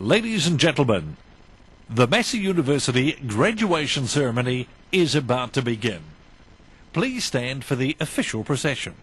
Ladies and gentlemen, the Massey University graduation ceremony is about to begin. Please stand for the official procession.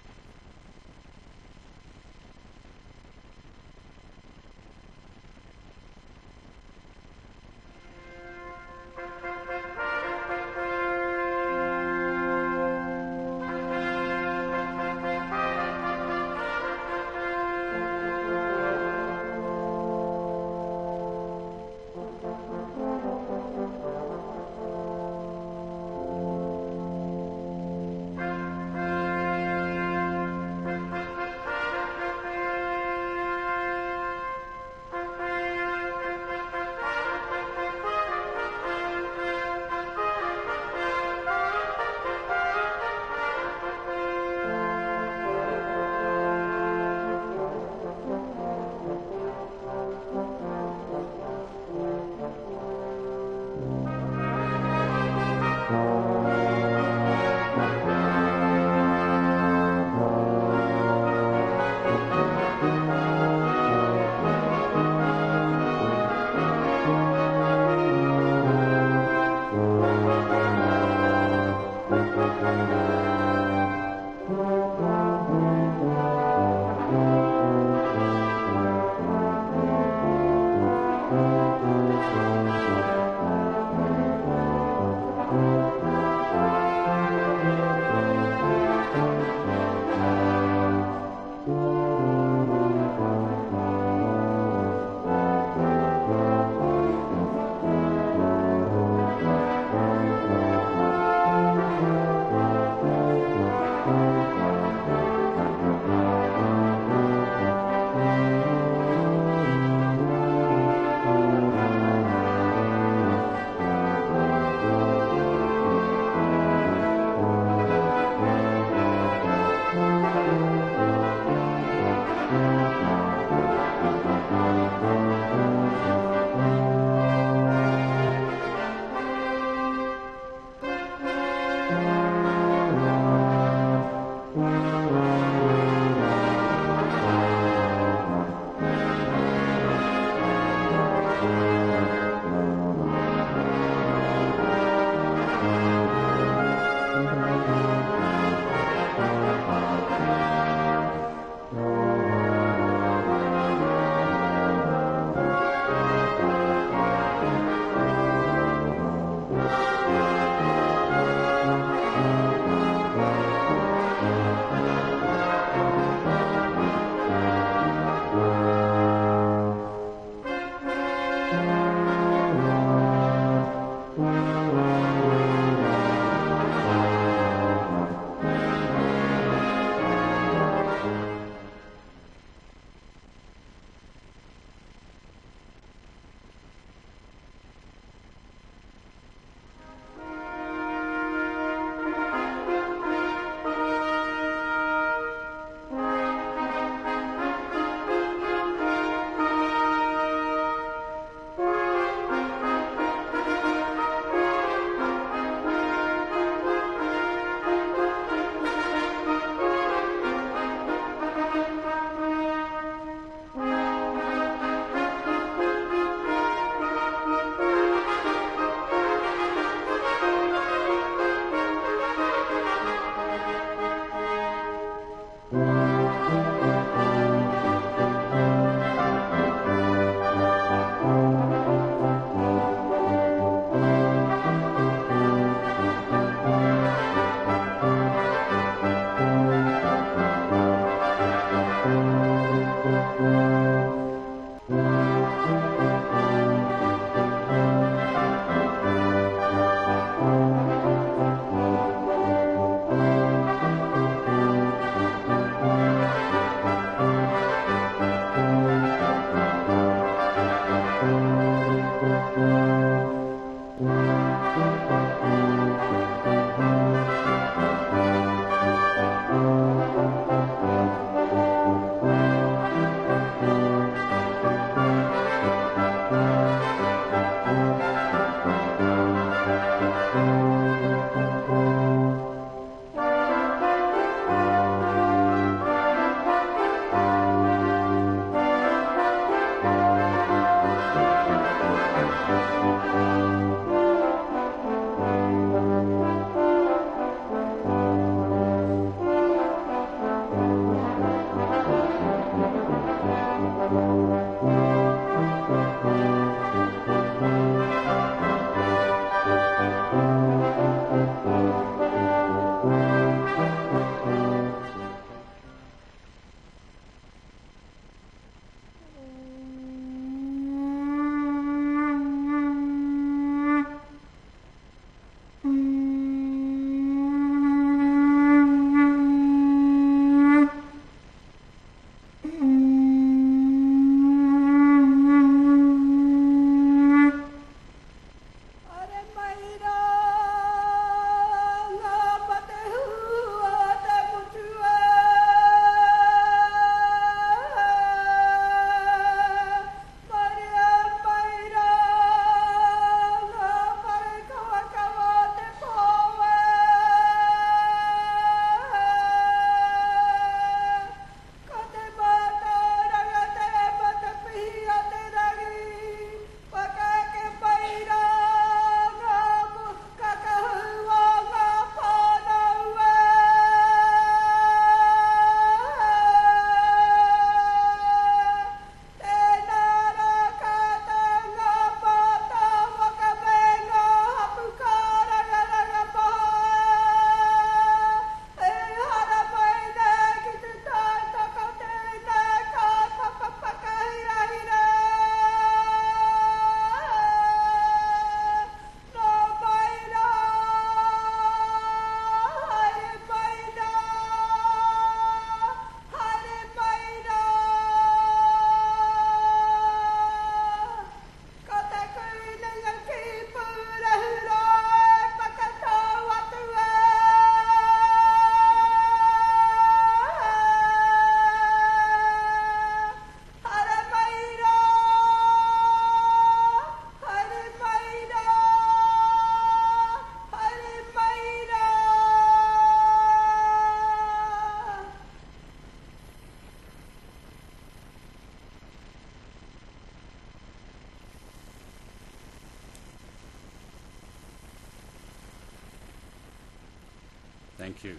Thank you.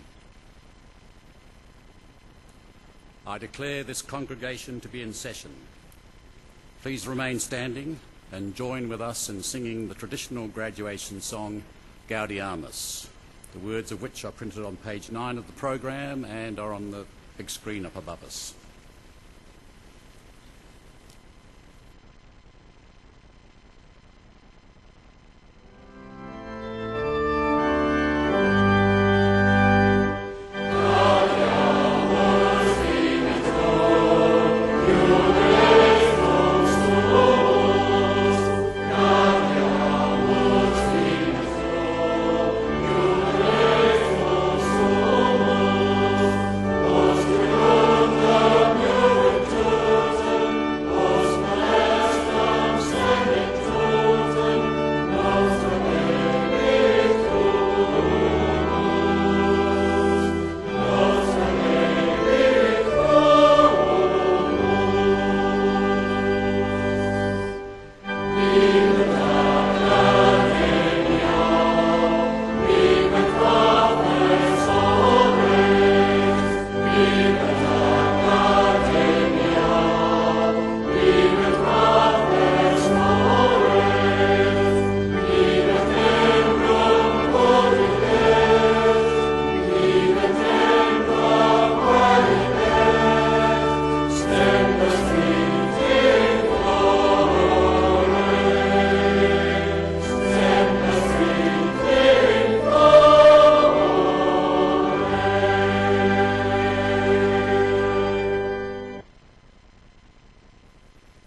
I declare this congregation to be in session. Please remain standing and join with us in singing the traditional graduation song, Gaudiamus, the words of which are printed on page 9 of the program and are on the big screen up above us.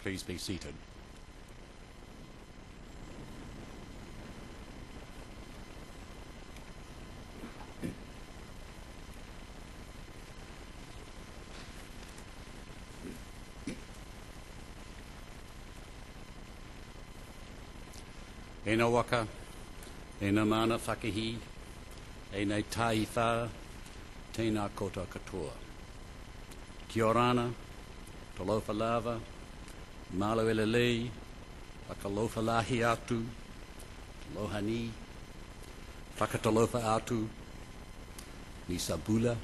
Please be seated. E na waka, e na mana whakihi, e nei tai wha, tēnā koutou katoa. Kia orana, talofa lava, malo elelei, whakalofa lahi atu, taloha ni, whakatalofa atu, ni sabula,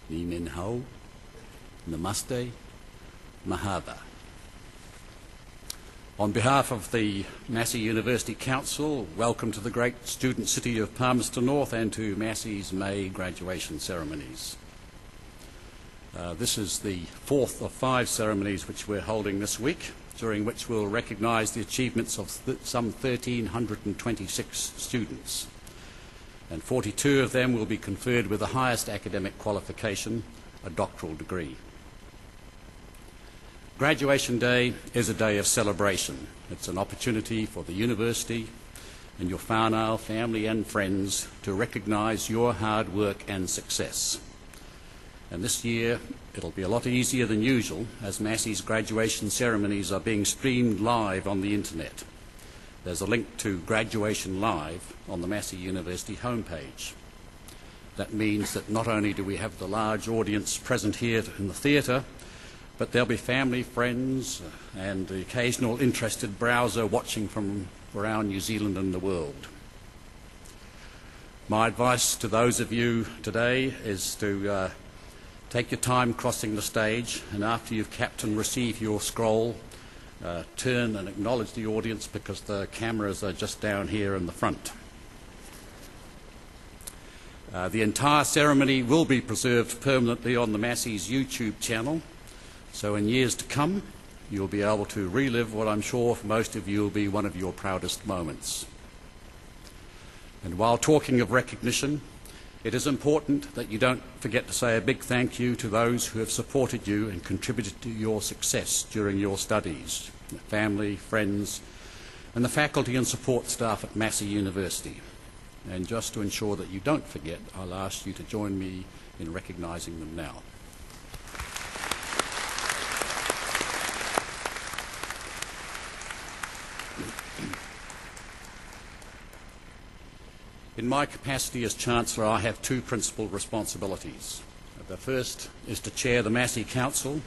ni menhau, namaste, mahava. On behalf of the Massey University Council, welcome to the great student city of Palmerston North and to Massey's May graduation ceremonies. This is the fourth of 5 ceremonies which we're holding this week, during which we'll recognise the achievements of some 1,326 students. And 42 of them will be conferred with the highest academic qualification, a doctoral degree. Graduation Day is a day of celebration. It's an opportunity for the university and your whānau, family and friends to recognise your hard work and success. And this year it'll be a lot easier than usual as Massey's graduation ceremonies are being streamed live on the internet. There's a link to Graduation Live on the Massey University homepage. That means that not only do we have the large audience present here in the theatre, but there'll be family, friends, and the occasional interested browser watching from around New Zealand and the world. My advice to those of you today is to take your time crossing the stage, and after you've capped and received your scroll, turn and acknowledge the audience because the cameras are just down here in the front. The entire ceremony will be preserved permanently on the Massey's YouTube channel. So in years to come, you'll be able to relive what I'm sure for most of you will be one of your proudest moments. And while talking of recognition, it is important that you don't forget to say a big thank you to those who have supported you and contributed to your success during your studies, family, friends, and the faculty and support staff at Massey University. And just to ensure that you don't forget, I'll ask you to join me in recognising them now. In my capacity as Chancellor, I have 2 principal responsibilities. The first is to chair the Massey Council,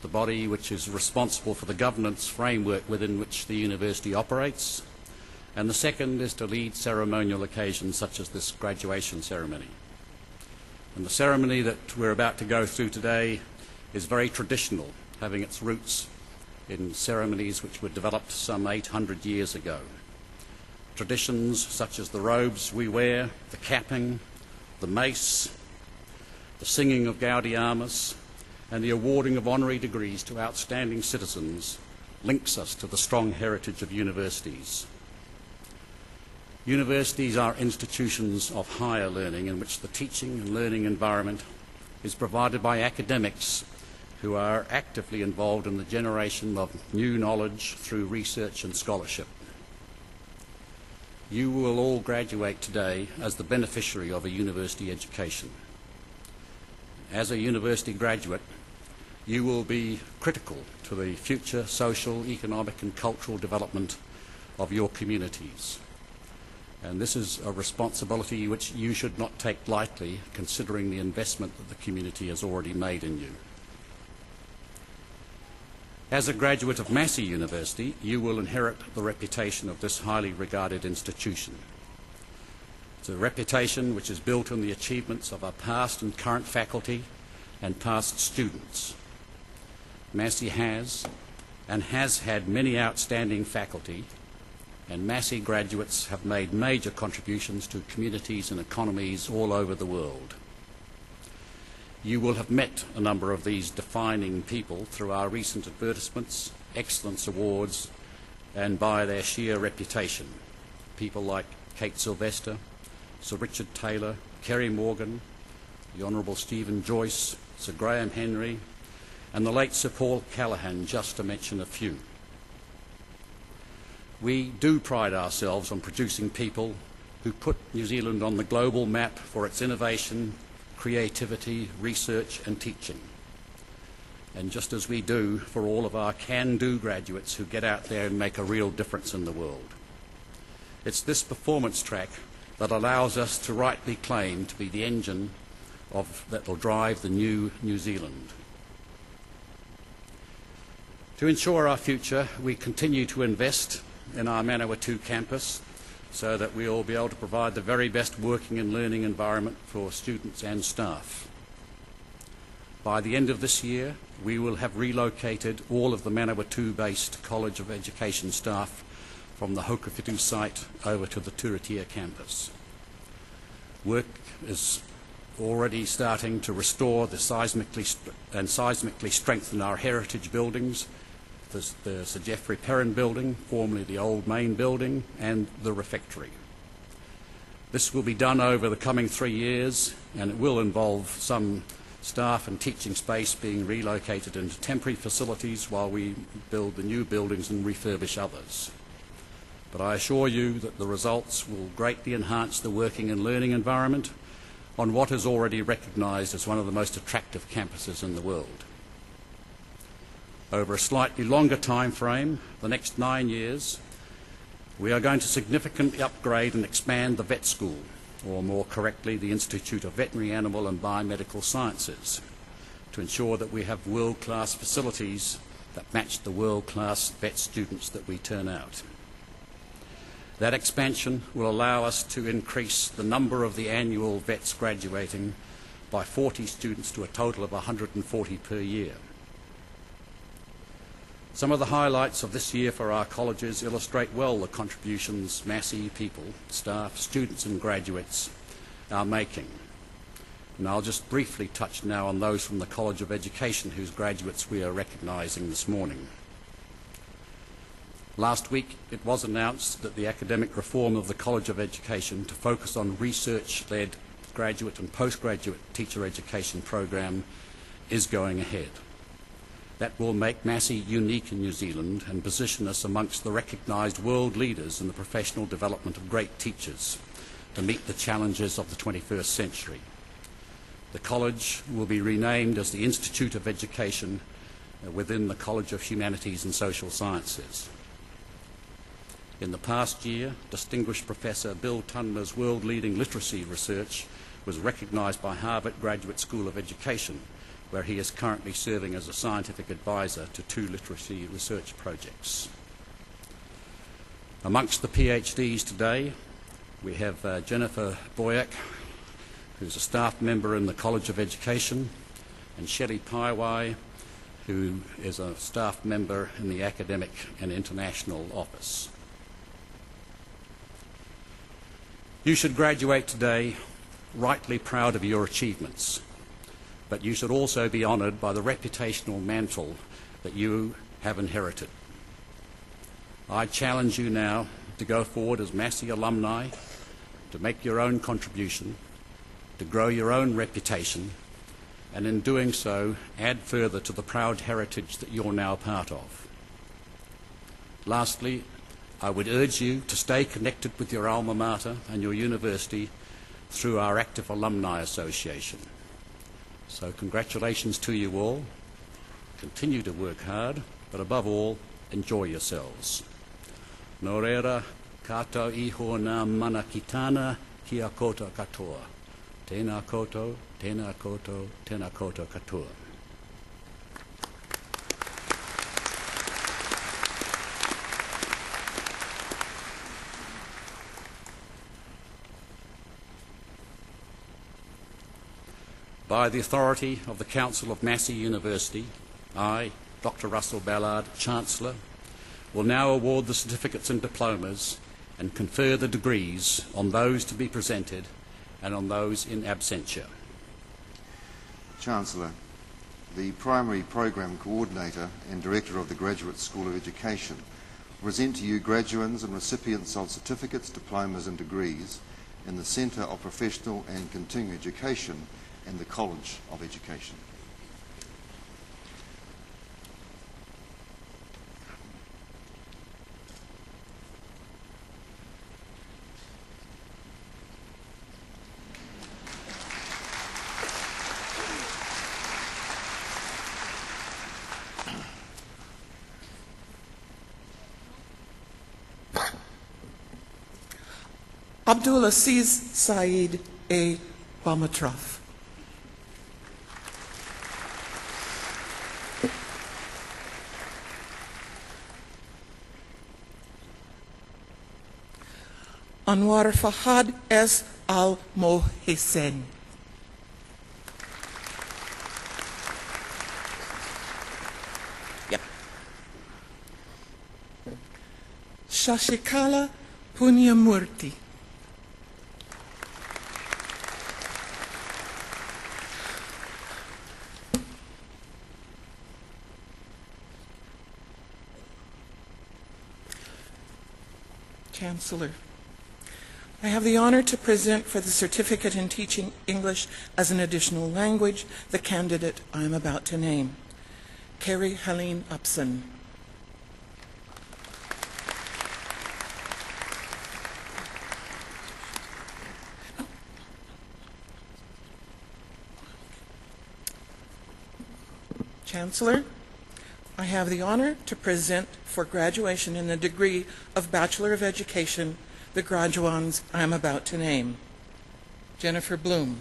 the body which is responsible for the governance framework within which the university operates. and the second is to lead ceremonial occasions such as this graduation ceremony. And the ceremony that we're about to go through today is very traditional, having its roots in ceremonies which were developed some 800 years ago. Traditions such as the robes we wear, the capping, the mace, the singing of Gaudiamus, and the awarding of honorary degrees to outstanding citizens links us to the strong heritage of universities. Universities are institutions of higher learning in which the teaching and learning environment is provided by academics who are actively involved in the generation of new knowledge through research and scholarship. You will all graduate today as the beneficiary of a university education. As a university graduate, you will be critical to the future social, economic and cultural development of your communities. And this is a responsibility which you should not take lightly, considering the investment that the community has already made in you. As a graduate of Massey University, you will inherit the reputation of this highly regarded institution. It's a reputation which is built on the achievements of our past and current faculty and past students. Massey has and has had many outstanding faculty, and Massey graduates have made major contributions to communities and economies all over the world. You will have met a number of these defining people through our recent advertisements, excellence awards, and by their sheer reputation. People like Kate Sylvester, Sir Richard Taylor, Kerry Morgan, the Honourable Stephen Joyce, Sir Graham Henry, and the late Sir Paul Callaghan, just to mention a few. We do pride ourselves on producing people who put New Zealand on the global map for its innovation, creativity, research and teaching. And just as we do for all of our can-do graduates who get out there and make a real difference in the world. It's this performance track that allows us to rightly claim to be the engine that will drive the new New Zealand. To ensure our future, we continue to invest in our Manawatū campus so that we will be able to provide the very best working and learning environment for students and staff. By the end of this year, we will have relocated all of the Manawatū-based College of Education staff from the Hokowhitu site over to the Turitea campus. Work is already starting to restore the seismically strengthen our heritage buildings, the Sir Geoffrey Perrin building, formerly the old main building, and the refectory. This will be done over the coming 3 years, and it will involve some staff and teaching space being relocated into temporary facilities while we build the new buildings and refurbish others. But I assure you that the results will greatly enhance the working and learning environment on what is already recognised as one of the most attractive campuses in the world. Over a slightly longer time frame, the next 9 years, we are going to significantly upgrade and expand the vet school, or more correctly, the Institute of Veterinary Animal and Biomedical Sciences, to ensure that we have world-class facilities that match the world-class vet students that we turn out. That expansion will allow us to increase the number of the annual vets graduating by 40 students to a total of 140 per year. Some of the highlights of this year for our colleges illustrate well the contributions Massey people, staff, students and graduates are making. And I'll just briefly touch now on those from the College of Education whose graduates we are recognising this morning. Last week it was announced that the academic reform of the College of Education to focus on research-led graduate and postgraduate teacher education program is going ahead. That will make Massey unique in New Zealand and position us amongst the recognised world leaders in the professional development of great teachers to meet the challenges of the 21st century. The college will be renamed as the Institute of Education within the College of Humanities and Social Sciences. In the past year, distinguished Professor Bill Tunmer's world-leading literacy research was recognised by Harvard Graduate School of Education, where he is currently serving as a scientific advisor to 2 literacy research projects. Amongst the PhDs today, we have Jennifer Boyack, who's a staff member in the College of Education, and Shelley Paiwai, who is a staff member in the Academic and International Office. You should graduate today rightly proud of your achievements, but you should also be honoured by the reputational mantle that you have inherited. I challenge you now to go forward as Massey alumni, to make your own contribution, to grow your own reputation, and in doing so, add further to the proud heritage that you're now part of. Lastly, I would urge you to stay connected with your alma mater and your university through our active alumni association. So congratulations to you all. Continue to work hard, but above all, enjoy yourselves. Nō reira, kātou iho nā mana ki tāna kia koutou katoa. Tēnā koutou, tēnā koutou, tēnā koutou katoa. By the authority of the Council of Massey University, I, Dr. Russell Ballard, Chancellor, will now award the certificates and diplomas and confer the degrees on those to be presented and on those in absentia. Chancellor, the Primary Program Coordinator and Director of the Graduate School of Education present to you graduates and recipients of certificates, diplomas and degrees in the Centre of Professional and Continuing Education and the College of Education. Abdul Aziz Saeed A. Bamatroff. Anwar Fahad S. Al-Mohsen. Yep. Shashikala Punyamurthy. Chancellor, I have the honor to present for the Certificate in Teaching English as an Additional Language the candidate I am about to name, Carrie Helene Upson. Chancellor, I have the honor to present for graduation in the degree of Bachelor of Education the graduands I am about to name. Jennifer Bloom.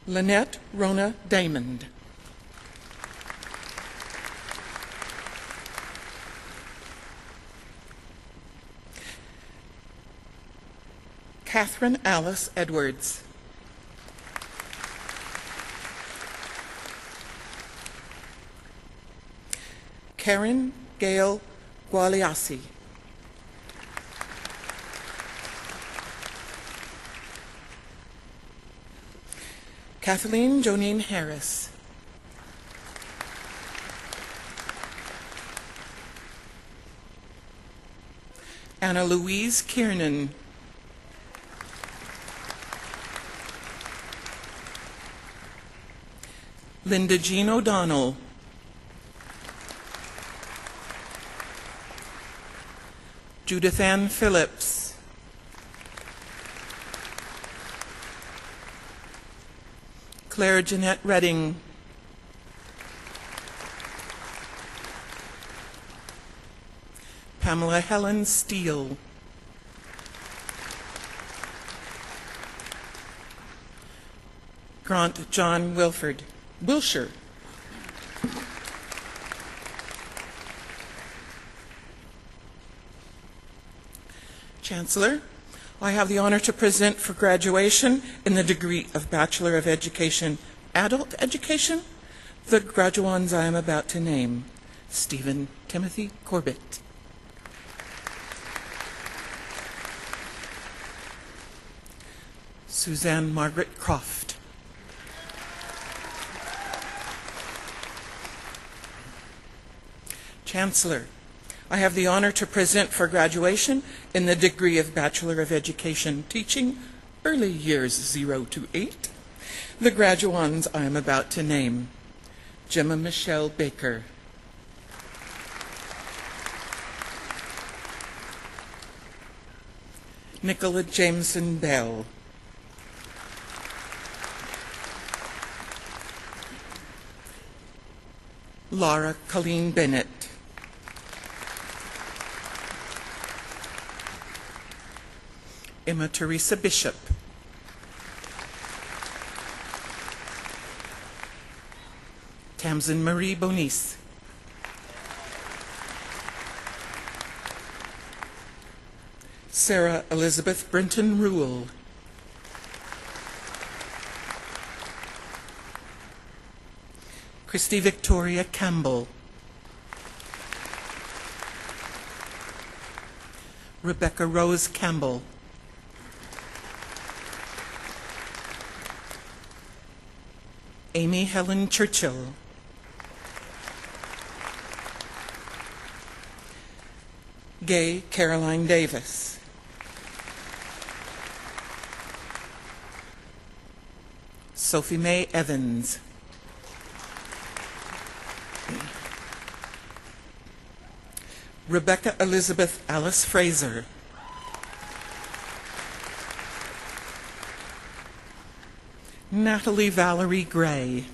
Lynette Rona Damond. Catherine Alice Edwards. Karen Gail Gualiasi. Kathleen Jonine Harris. Anna Louise Kiernan. Linda Jean O'Donnell. Judith Ann Phillips. Claire Jeanette Redding. Pamela Helen Steele. Grant John Wilford Wilshire. Chancellor, I have the honor to present for graduation in the degree of Bachelor of Education, Adult Education, the graduands I am about to name. Stephen Timothy Corbett. Suzanne Margaret Croft. Chancellor, I have the honor to present for graduation in the degree of Bachelor of Education Teaching, Early Years 0 to 8, the graduands I am about to name. Gemma Michelle Baker. Nicola Jameson Bell. Laura Colleen Bennett. Emma Teresa Bishop. Tamsin Marie Bonis. Sarah Elizabeth Brenton Rule. Christy Victoria Campbell. Rebecca Rose Campbell. Amy Helen Churchill. Gay Caroline Davis. Sophie Mae Evans. Rebecca Elizabeth Alice Fraser. Natalie Valerie Gray.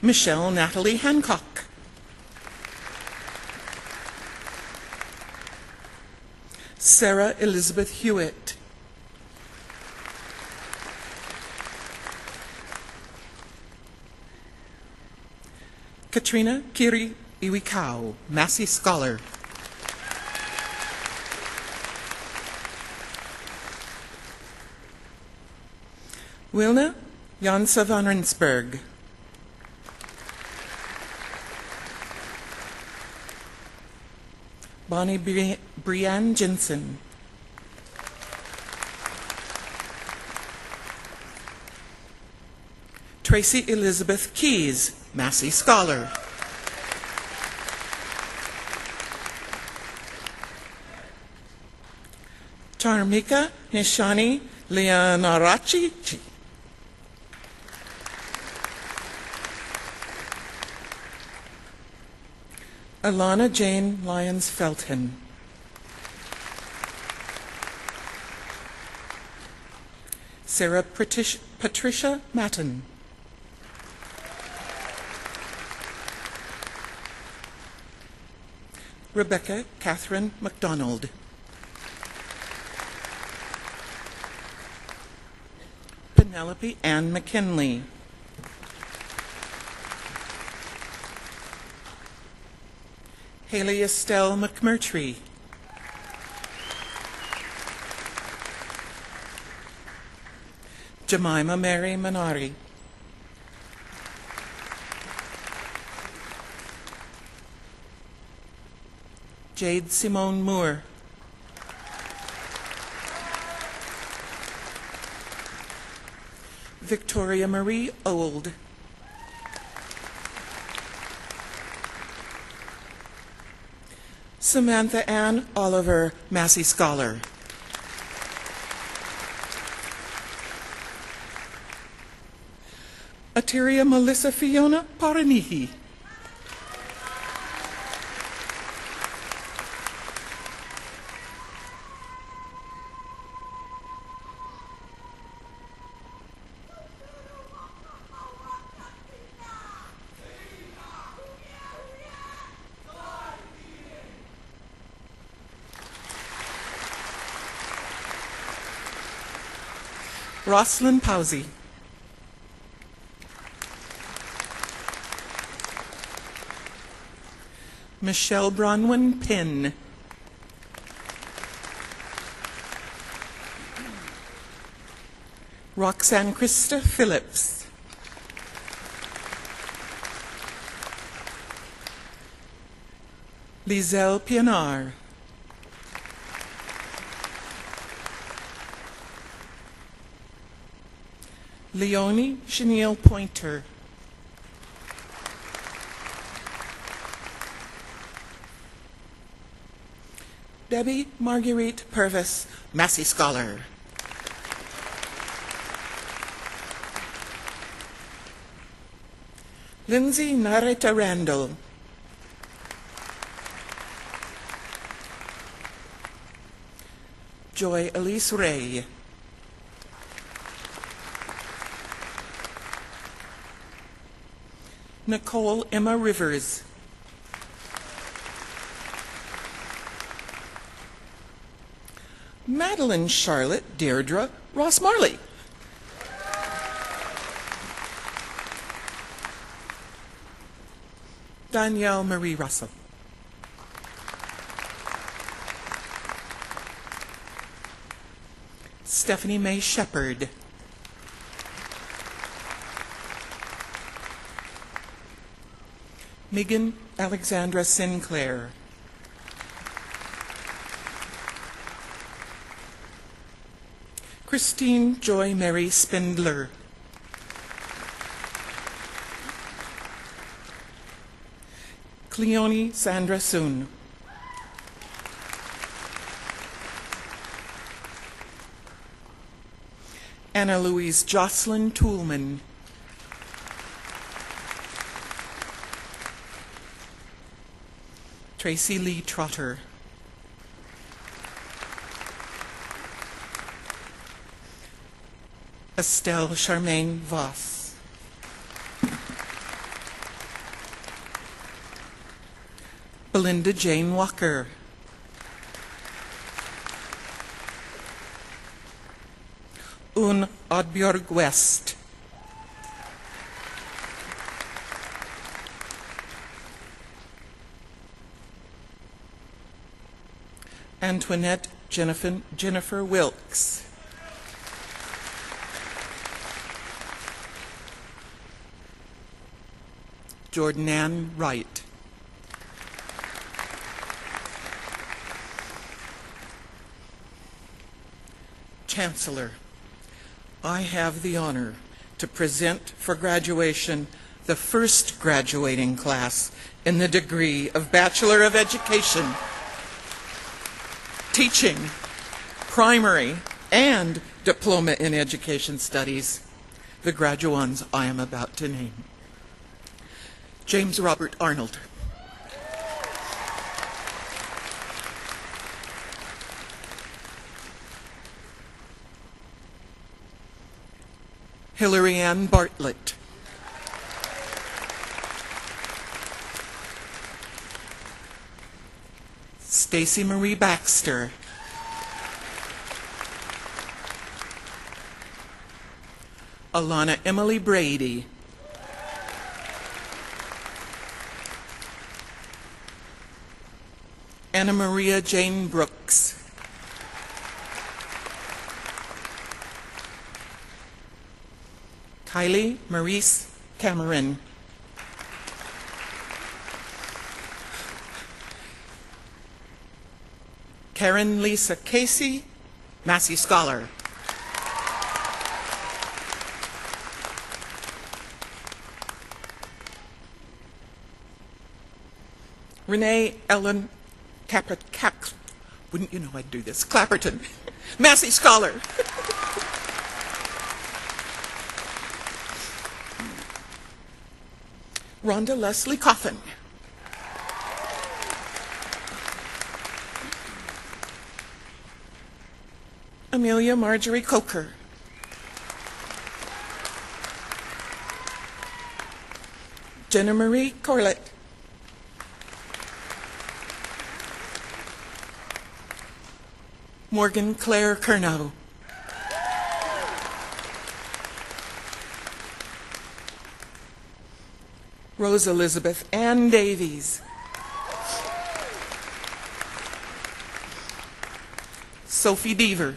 Michelle Natalie Hancock. Sarah Elizabeth Hewitt. Katrina Kiri Iwikau, Massey Scholar. Wilna Jansa van Rensburg. Bonnie Brianne Jensen. Tracy Elizabeth Keys, Massey Scholar. Tarmika Nishani Leonarachi. Alana Jane Lyons Felton. Sarah Patricia Matten. Rebecca Catherine MacDonald. Penelope Ann McKinley. Haley Estelle McMurtry. Jemima Mary Manari. Jade Simone Moore. Victoria Marie Old. Samantha Ann Oliver, Massey Scholar. Atiria Melissa Fiona Paranihi. Rosalind Powsey. Michelle Bronwyn Pinn. Roxanne Krista Phillips. Lizelle Pienaar. Leonie Chenille Pointer. Debbie Marguerite Purvis, Massey Scholar. Lindsay Narita Randall. Joy Elise Ray. Nicole Emma Rivers. Madeline Charlotte Deirdre Ross Marley. Danielle Marie Russell. Stephanie Mae Shepherd. Megan Alexandra Sinclair. Christine Joy Mary Spindler. Cleone Sandra Soon. Anna Louise Jocelyn Toolman. Tracy Lee Trotter. Estelle Charmaine Voss. Belinda Jane Walker. Un Oddbjörg West. Antoinette Jennifer Wilkes. Jordan Ann Wright. Chancellor, I have the honor to present for graduation the first graduating class in the degree of Bachelor of Education, Teaching, Primary, and Diploma in Education Studies, the graduands I am about to name. James Robert Arnold. Hillary Ann Bartlett. Stacy Marie Baxter. Alana Emily Brady. Anna Maria Jane Brooks. Kylie Maurice Cameron. Karen Lisa Casey, Massey Scholar. Renee Ellen wouldn't you know I'd do this? Clapperton, Massey Scholar. Rhonda Leslie Coffin. Amelia Marjorie Coker. Jenna Marie Corlett. Morgan Claire Curnow. Rose Elizabeth Ann Davies. Sophie Deaver.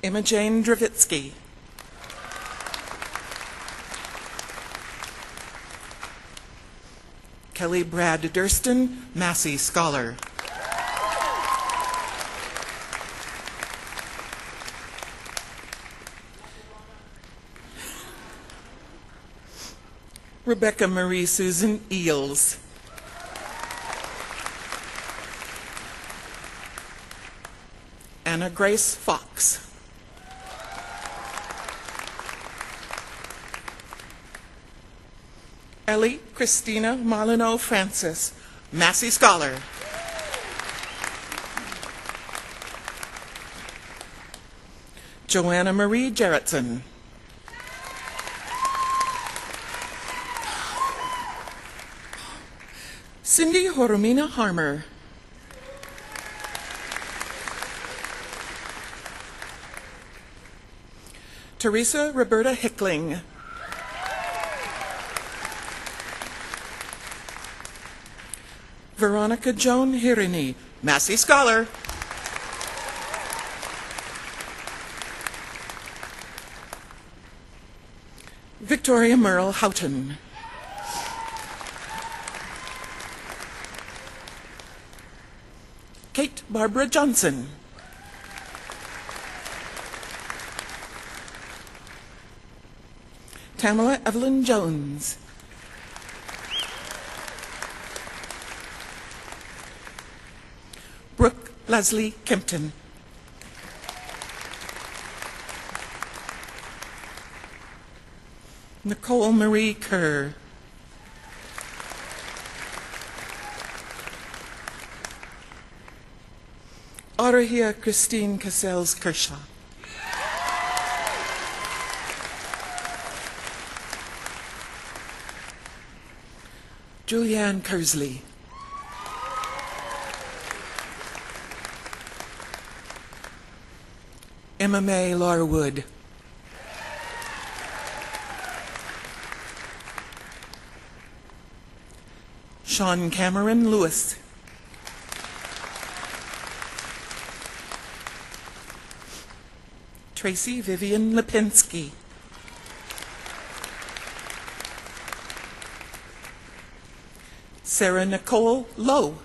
Emma Jane Dravitsky. Kelly Brad Durston, Massey Scholar. Rebecca Marie Susan Eels. Anna Grace Fox. Ellie Christina Marlino Francis, Massey Scholar. Joanna Marie Jarrettson. Cindy Horomina Harmer. Teresa Roberta Hickling. Veronica Joan Hirini, Massey Scholar. Victoria Merle Houghton. Kate Barbara Johnson. Tamala Evelyn Jones. Brooke Leslie Kempton. Nicole Marie Kerr. Aurahia Christine Cassels Kershaw. Julianne Kersley. Emma Mae Larwood. Sean Cameron Lewis. Tracy Vivian Lipinski. Sarah Nicole Lowe.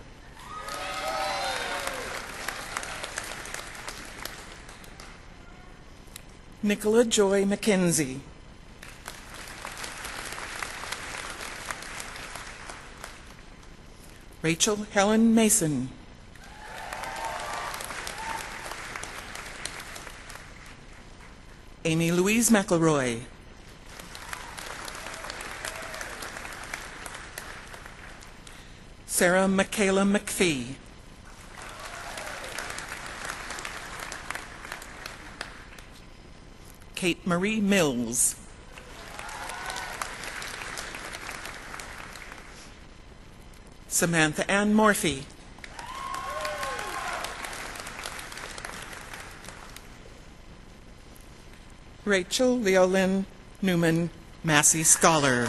Nicola Joy McKenzie. Rachel Helen Mason. Amy Louise McElroy. Sarah Michaela McPhee. Kate Marie Mills. Samantha Ann Morphy. Rachel Leolyn Newman, Massey Scholar.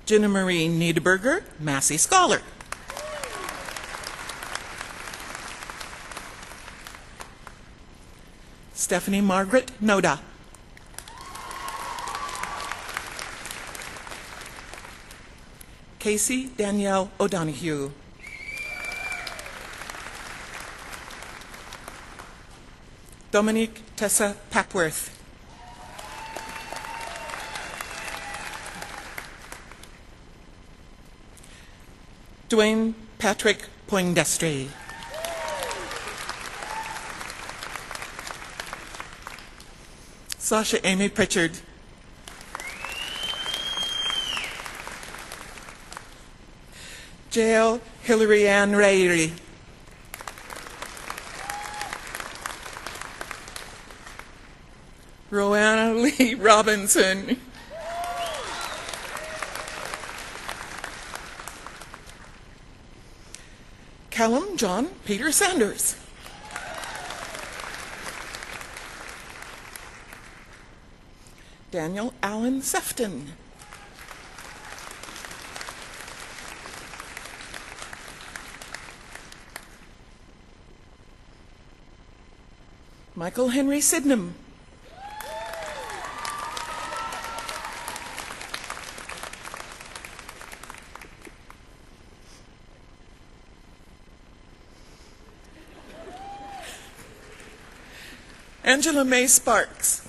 Jenna Marie Niederberger, Massey Scholar. Stephanie Margaret Noda. Casey Danielle O'Donoghue. Dominique Tessa Papworth. Dwayne Patrick Poindestre. Sasha Amy Pritchard. Jael Hillary Ann Rayleigh. Roanna Lee Robinson. Callum John Peter Sanders. Daniel Allen Sefton. Michael Henry Sydenham. Angela Mae Sparks.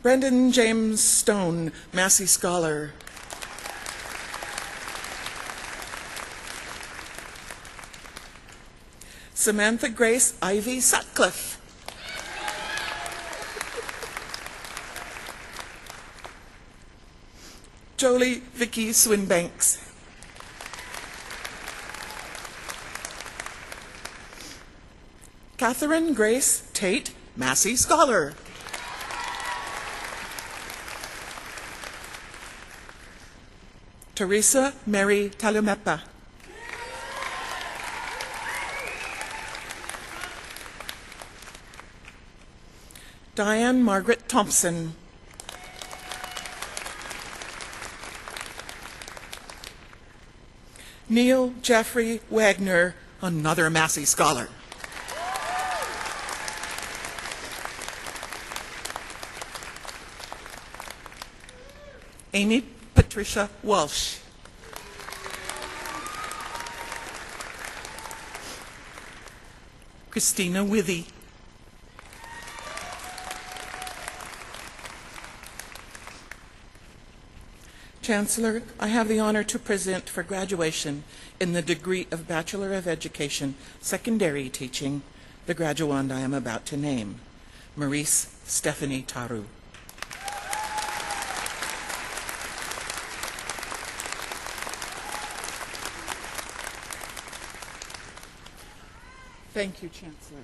Brendan James Stone, Massey Scholar. Samantha Grace Ivy Sutcliffe. Jolie Vicky Swinbanks. Catherine Grace Tate, Massey Scholar. Teresa Mary Talumepa. Diane Margaret Thompson. Neil Jeffrey Wagner, another Massey Scholar. Amy Patricia Walsh. Christina Withy. Chancellor, I have the honor to present for graduation in the degree of Bachelor of Education, Secondary Teaching, the graduand I am about to name, Maurice Stephanie Taru. Thank you, Chancellor.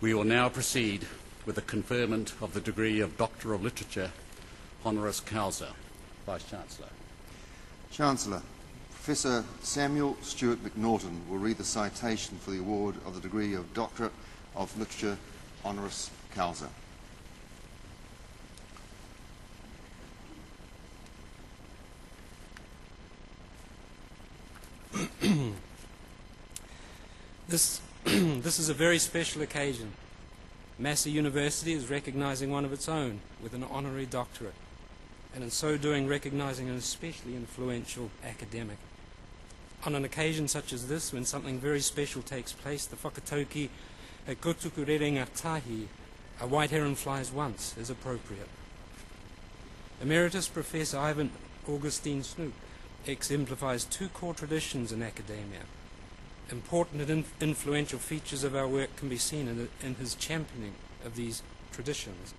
We will now proceed with the conferment of the degree of Doctor of Literature, honoris causa. Vice-Chancellor. Chancellor, Professor Samuel Stewart McNaughton will read the citation for the award of the degree of Doctor of Literature, honoris causa. This is a very special occasion. Massey University is recognizing one of its own with an honorary doctorate, and in so doing recognizing an especially influential academic. On an occasion such as this, when something very special takes place, the whakatauki e kotuku rerenga tahi, a white heron flies once, is appropriate. Emeritus Professor Ivan Augustine Snoop exemplifies two core traditions in academia. Important and influential features of our work can be seen in his championing of these traditions.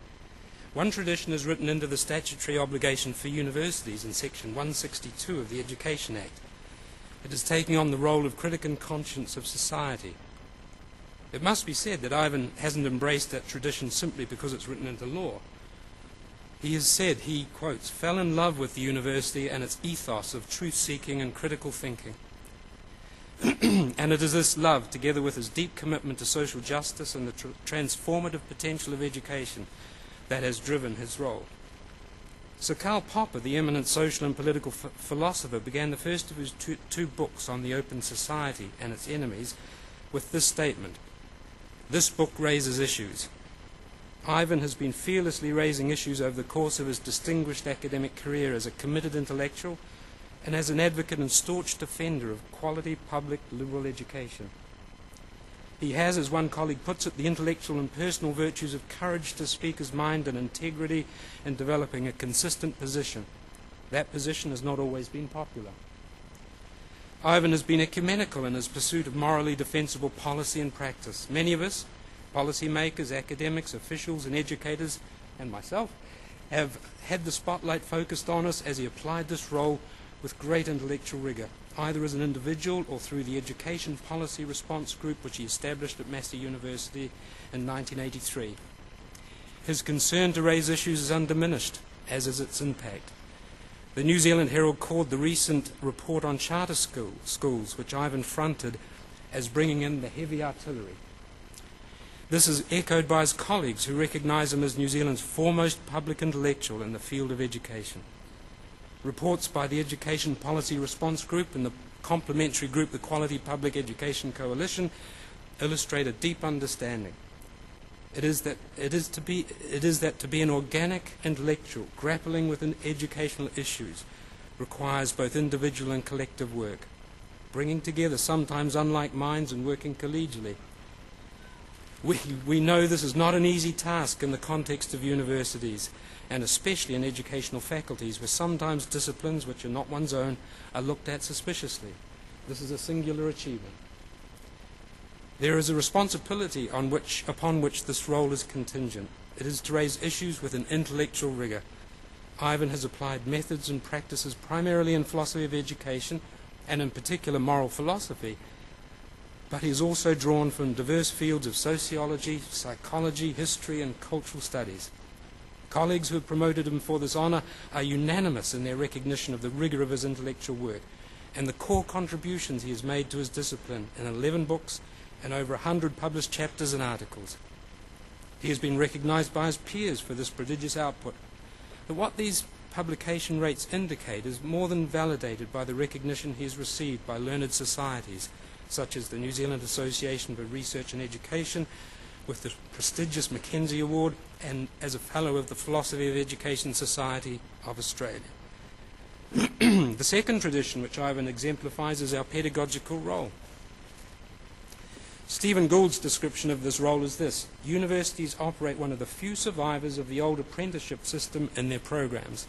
One tradition is written into the statutory obligation for universities in Section 162 of the Education Act. It is taking on the role of critic and conscience of society. It must be said that Ivan hasn't embraced that tradition simply because it's written into law. He has said he, quotes, fell in love with the university and its ethos of truth-seeking and critical thinking. And it is this love, together with his deep commitment to social justice and the transformative potential of education, that has driven his role. Sir Karl Popper, the eminent social and political philosopher, began the first of his two books on the open society and its enemies with this statement: "This book raises issues." Ivan has been fearlessly raising issues over the course of his distinguished academic career as a committed intellectual and as an advocate and staunch defender of quality public liberal education. He has, as one colleague puts it, the intellectual and personal virtues of courage to speak his mind and integrity in developing a consistent position. That position has not always been popular. Ivan has been ecumenical in his pursuit of morally defensible policy and practice. Many of us, policy makers, academics, officials and educators, and myself, have had the spotlight focused on us as he applied this role with great intellectual rigour, either as an individual or through the Education Policy Response Group which he established at Massey University in 1983. His concern to raise issues is undiminished, as is its impact. The New Zealand Herald called the recent report on charter schools, which Ivan fronted, as bringing in the heavy artillery. This is echoed by his colleagues, who recognise him as New Zealand's foremost public intellectual in the field of education. Reports by the Education Policy Response Group and the complementary group, the Quality Public Education Coalition, illustrate a deep understanding. It is that to be an organic intellectual grappling with educational issues requires both individual and collective work, bringing together sometimes unlike minds and working collegially. We know this is not an easy task in the context of universities, and especially in educational faculties, where sometimes disciplines which are not one's own are looked at suspiciously. This is a singular achievement. There is a responsibility upon which this role is contingent. It is to raise issues with an intellectual rigour. Ivan has applied methods and practices primarily in philosophy of education, and in particular moral philosophy, but he has also drawn from diverse fields of sociology, psychology, history and cultural studies. Colleagues who have promoted him for this honour are unanimous in their recognition of the rigour of his intellectual work and the core contributions he has made to his discipline in 11 books and over 100 published chapters and articles. He has been recognised by his peers for this prodigious output. But what these publication rates indicate is more than validated by the recognition he has received by learned societies, such as the New Zealand Association for Research and Education, with the prestigious Mackenzie Award, and as a Fellow of the Philosophy of Education Society of Australia. The second tradition which Ivan exemplifies is our pedagogical role. Stephen Gould's description of this role is this: universities operate one of the few survivors of the old apprenticeship system in their programs.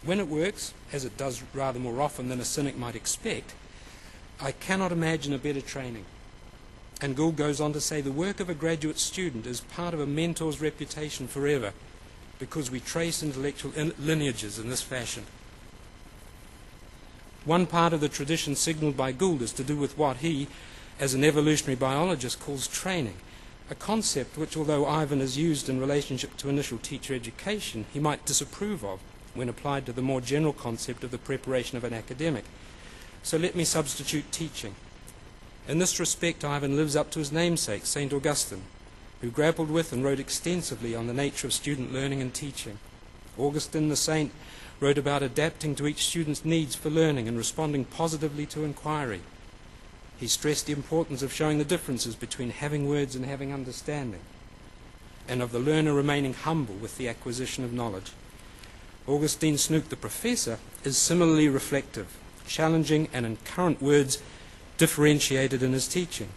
When it works, as it does rather more often than a cynic might expect, I cannot imagine a better training. And Gould goes on to say the work of a graduate student is part of a mentor's reputation forever, because we trace intellectual lineages in this fashion. One part of the tradition signalled by Gould is to do with what he, as an evolutionary biologist, calls training, a concept which, although Ivan has used in relationship to initial teacher education, he might disapprove of when applied to the more general concept of the preparation of an academic. So let me substitute teaching. In this respect, Ivan lives up to his namesake, St. Augustine, who grappled with and wrote extensively on the nature of student learning and teaching. Augustine the saint wrote about adapting to each student's needs for learning and responding positively to inquiry. He stressed the importance of showing the differences between having words and having understanding, and of the learner remaining humble with the acquisition of knowledge. Augustine Snook, the professor, is similarly reflective, challenging, and in current words, differentiated in his teaching.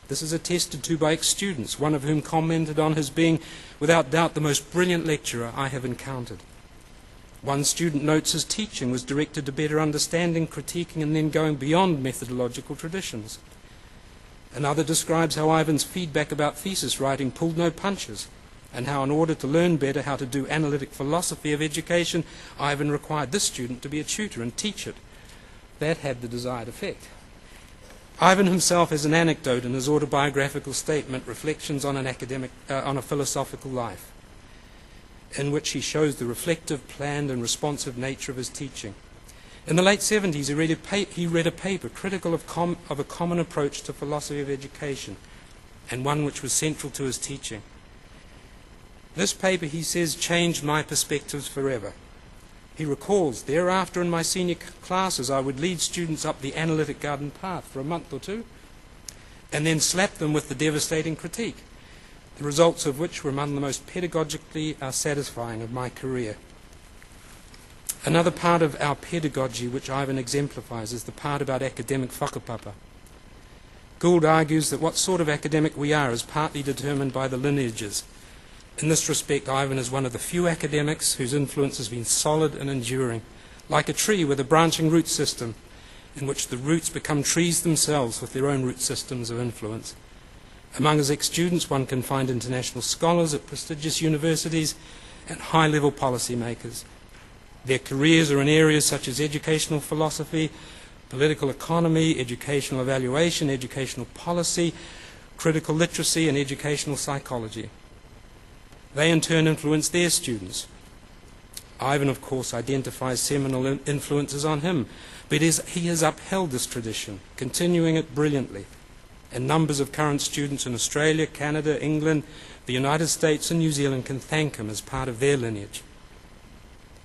This is attested to by ex-students, one of whom commented on his being, without doubt, the most brilliant lecturer I have encountered. One student notes his teaching was directed to better understanding, critiquing, and then going beyond methodological traditions. Another describes how Ivan's feedback about thesis writing pulled no punches, and how in order to learn better how to do analytic philosophy of education, Ivan required this student to be a tutor and teach it. That had the desired effect. Ivan himself has an anecdote in his autobiographical statement, Reflections on on a Philosophical Life, in which he shows the reflective, planned and responsive nature of his teaching. In the late 70s, he read a paper critical of a common approach to philosophy of education, and one which was central to his teaching. This paper, he says, changed my perspectives forever. He recalls, thereafter in my senior classes, I would lead students up the analytic garden path for a month or two, and then slap them with the devastating critique, the results of which were among the most pedagogically satisfying of my career. Another part of our pedagogy which Ivan exemplifies is the part about academic whakapapa. Gould argues that what sort of academic we are is partly determined by the lineages. In this respect, Ivan is one of the few academics whose influence has been solid and enduring, like a tree with a branching root system, in which the roots become trees themselves with their own root systems of influence. Among his ex-students, one can find international scholars at prestigious universities and high-level policy makers. Their careers are in areas such as educational philosophy, political economy, educational evaluation, educational policy, critical literacy, and educational psychology. They in turn influence their students. Ivan, of course, identifies seminal influences on him, but he has upheld this tradition, continuing it brilliantly. And numbers of current students in Australia, Canada, England, the United States and New Zealand can thank him as part of their lineage.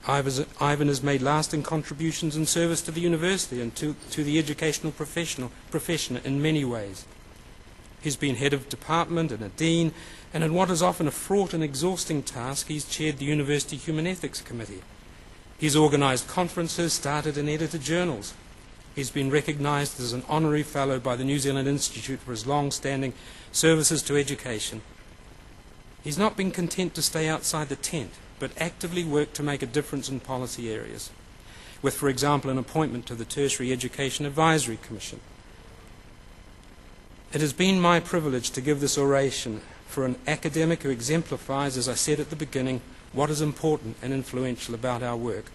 Ivan has made lasting contributions in service to the university and to the educational profession in many ways. He's been head of department and a dean, and in what is often a fraught and exhausting task, he's chaired the University Human Ethics Committee. He's organised conferences, started and edited journals. He's been recognised as an honorary fellow by the New Zealand Institute for his long-standing services to education. He's not been content to stay outside the tent, but actively worked to make a difference in policy areas, with, for example, an appointment to the Tertiary Education Advisory Commission. It has been my privilege to give this oration for an academic who exemplifies, as I said at the beginning, what is important and influential about our work.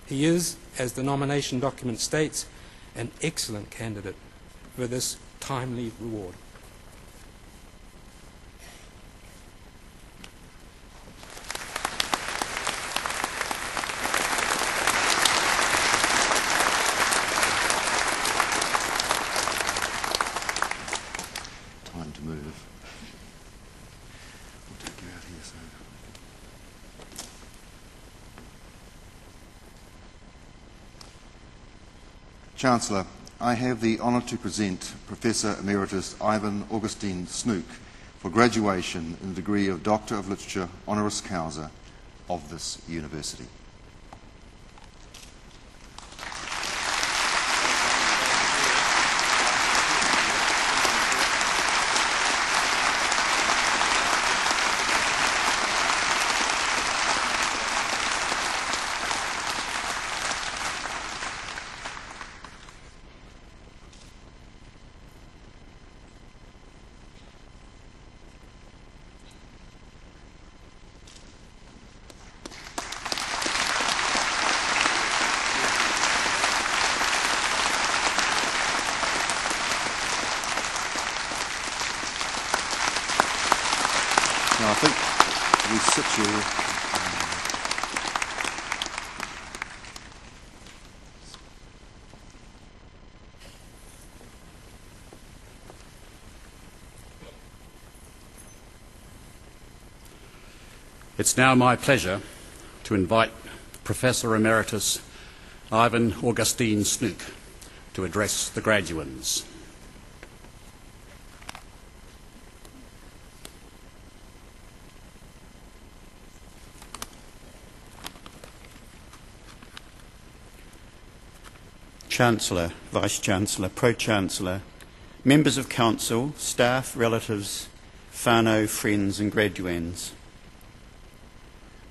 He is, as the nomination document states, an excellent candidate for this timely reward. Time to move. We'll take you out here, so. Chancellor, I have the honour to present Professor Emeritus Ivan Augustine Snook for graduation in the degree of Doctor of Literature honoris causa of this university. Now, I think we sit here. It's now my pleasure to invite Professor Emeritus Ivan Augustine Snook to address the graduands. Chancellor, Vice-Chancellor, Pro-Chancellor, members of Council, staff, relatives, whānau, friends and graduands.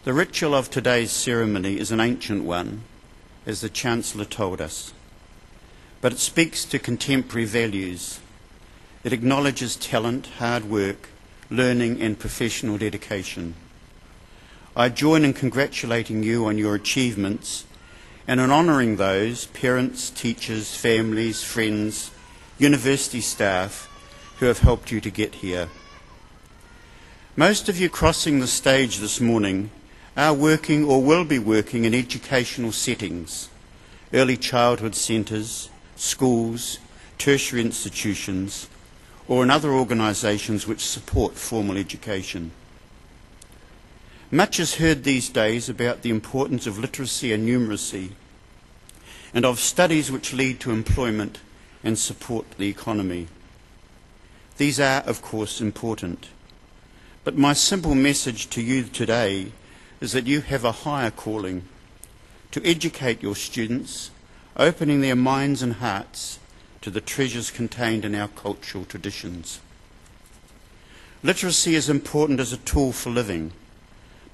The ritual of today's ceremony is an ancient one, as the Chancellor told us, but it speaks to contemporary values. It acknowledges talent, hard work, learning and professional dedication. I join in congratulating you on your achievements and in honouring those parents, teachers, families, friends, university staff who have helped you to get here. Most of you crossing the stage this morning are working or will be working in educational settings, early childhood centres, schools, tertiary institutions, or in other organisations which support formal education. Much is heard these days about the importance of literacy and numeracy, and of studies which lead to employment and support the economy. These are, of course, important. But my simple message to you today is that you have a higher calling to educate your students, opening their minds and hearts to the treasures contained in our cultural traditions. Literacy is important as a tool for living,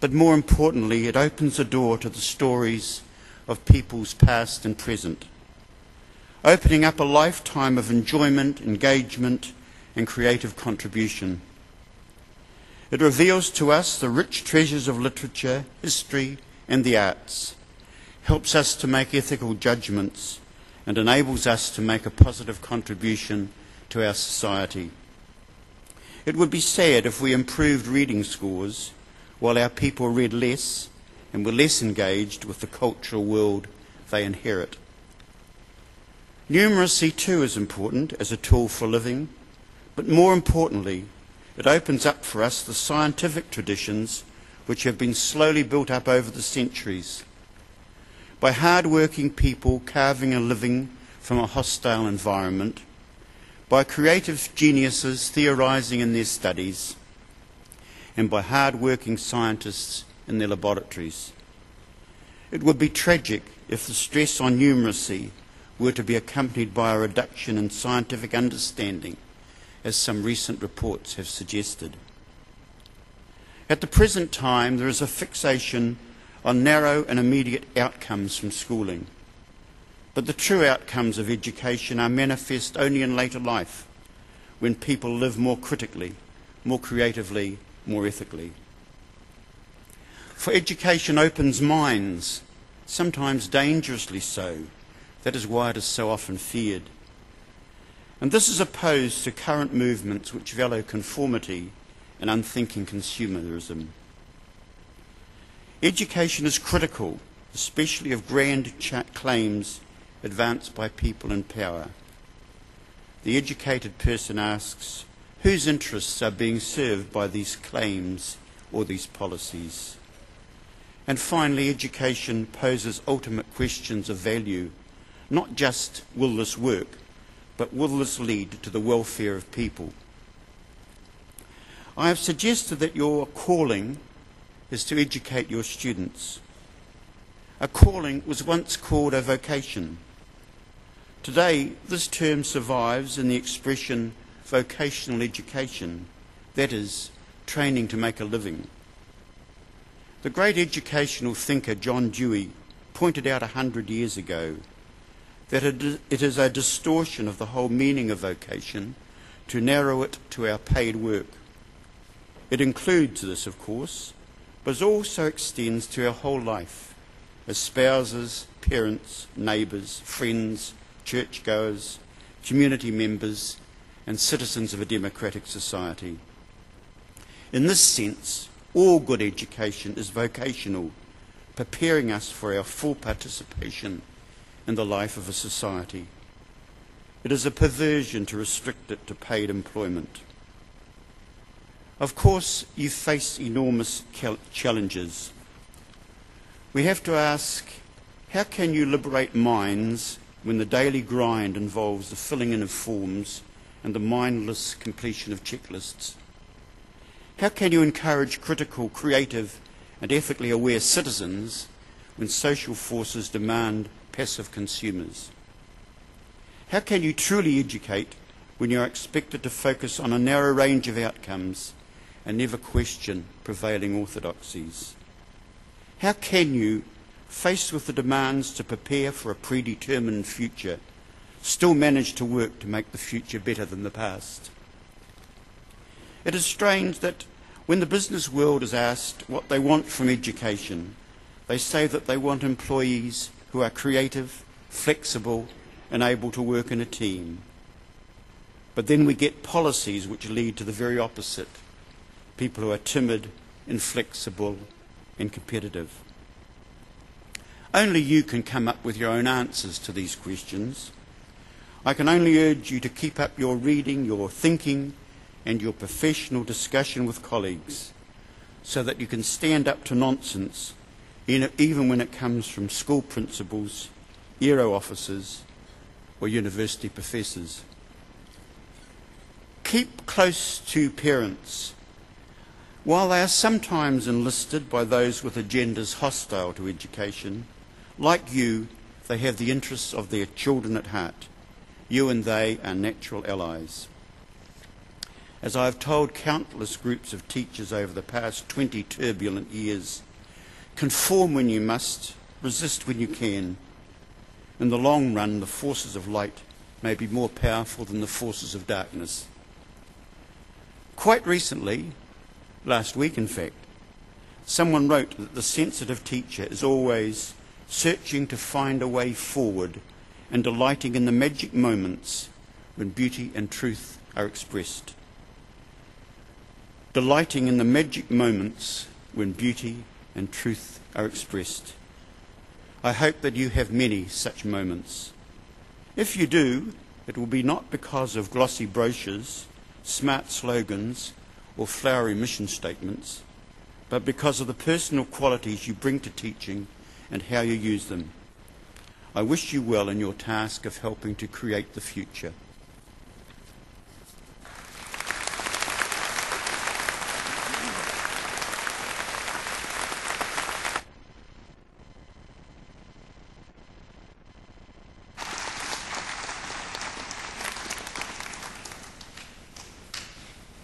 but more importantly, it opens a door to the stories of people's past and present, opening up a lifetime of enjoyment, engagement, and creative contribution. It reveals to us the rich treasures of literature, history, and the arts, helps us to make ethical judgments, and enables us to make a positive contribution to our society. It would be sad if we improved reading scores while our people read less and were less engaged with the cultural world they inherit. Numeracy too is important as a tool for living, but more importantly, it opens up for us the scientific traditions which have been slowly built up over the centuries by hard-working people carving a living from a hostile environment, by creative geniuses theorising in their studies, and by hard-working scientists in their laboratories. It would be tragic if the stress on numeracy were to be accompanied by a reduction in scientific understanding, as some recent reports have suggested. At the present time, there is a fixation on narrow and immediate outcomes from schooling. But the true outcomes of education are manifest only in later life, when people live more critically, more creatively, more ethically. For education opens minds, sometimes dangerously so. That is why it is so often feared. And this is opposed to current movements which value conformity and unthinking consumerism. Education is critical, especially of grand claims advanced by people in power. The educated person asks, whose interests are being served by these claims or these policies? And finally, education poses ultimate questions of value, not just will this work, but will this lead to the welfare of people? I have suggested that your calling is to educate your students. A calling was once called a vocation. Today, this term survives in the expression vocational education, that is, training to make a living. The great educational thinker John Dewey pointed out 100 years ago that it is a distortion of the whole meaning of vocation to narrow it to our paid work. It includes this, of course, but also extends to our whole life as spouses, parents, neighbours, friends, churchgoers, community members, and citizens of a democratic society. In this sense, all good education is vocational, preparing us for our full participation in the life of a society. It is a perversion to restrict it to paid employment. Of course, you face enormous challenges. We have to ask, how can you liberate minds when the daily grind involves the filling in of forms and the mindless completion of checklists? How can you encourage critical, creative, and ethically aware citizens when social forces demand passive consumers? How can you truly educate when you are expected to focus on a narrow range of outcomes and never question prevailing orthodoxies? How can you, faced with the demands to prepare for a predetermined future, still manage to work to make the future better than the past? It is strange that when the business world is asked what they want from education, they say that they want employees who are creative, flexible, and able to work in a team. But then we get policies which lead to the very opposite: people who are timid, inflexible, and competitive. Only you can come up with your own answers to these questions. I can only urge you to keep up your reading, your thinking, and your professional discussion with colleagues, so that you can stand up to nonsense, even when it comes from school principals, ERO officers, or university professors. Keep close to parents. While they are sometimes enlisted by those with agendas hostile to education, like you, they have the interests of their children at heart. You and they are natural allies. As I have told countless groups of teachers over the past 20 turbulent years, conform when you must, resist when you can. In the long run, the forces of light may be more powerful than the forces of darkness. Quite recently, last week in fact, someone wrote that the sensitive teacher is always searching to find a way forward and delighting in the magic moments when beauty and truth are expressed. Delighting in the magic moments when beauty and truth are expressed. I hope that you have many such moments. If you do, it will be not because of glossy brochures, smart slogans, or flowery mission statements, but because of the personal qualities you bring to teaching and how you use them. I wish you well in your task of helping to create the future.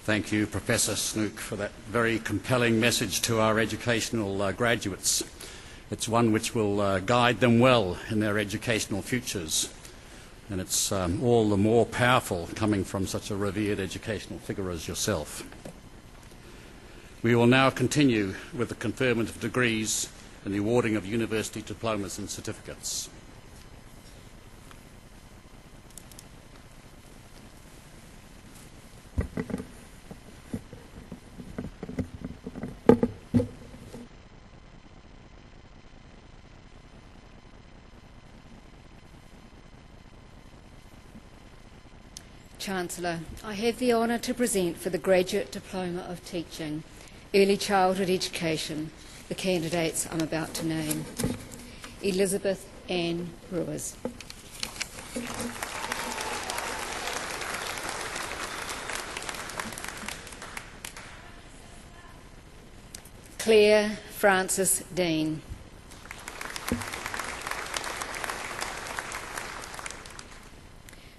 Thank you, Professor Snook, for that very compelling message to our educational graduates. It's one which will guide them well in their educational futures, and it's all the more powerful coming from such a revered educational figure as yourself. We will now continue with the conferment of degrees and the awarding of university diplomas and certificates. Chancellor, I have the honour to present for the Graduate Diploma of Teaching, Early Childhood Education, the candidates I'm about to name. Elizabeth Ann Brewers. Claire Frances Dean.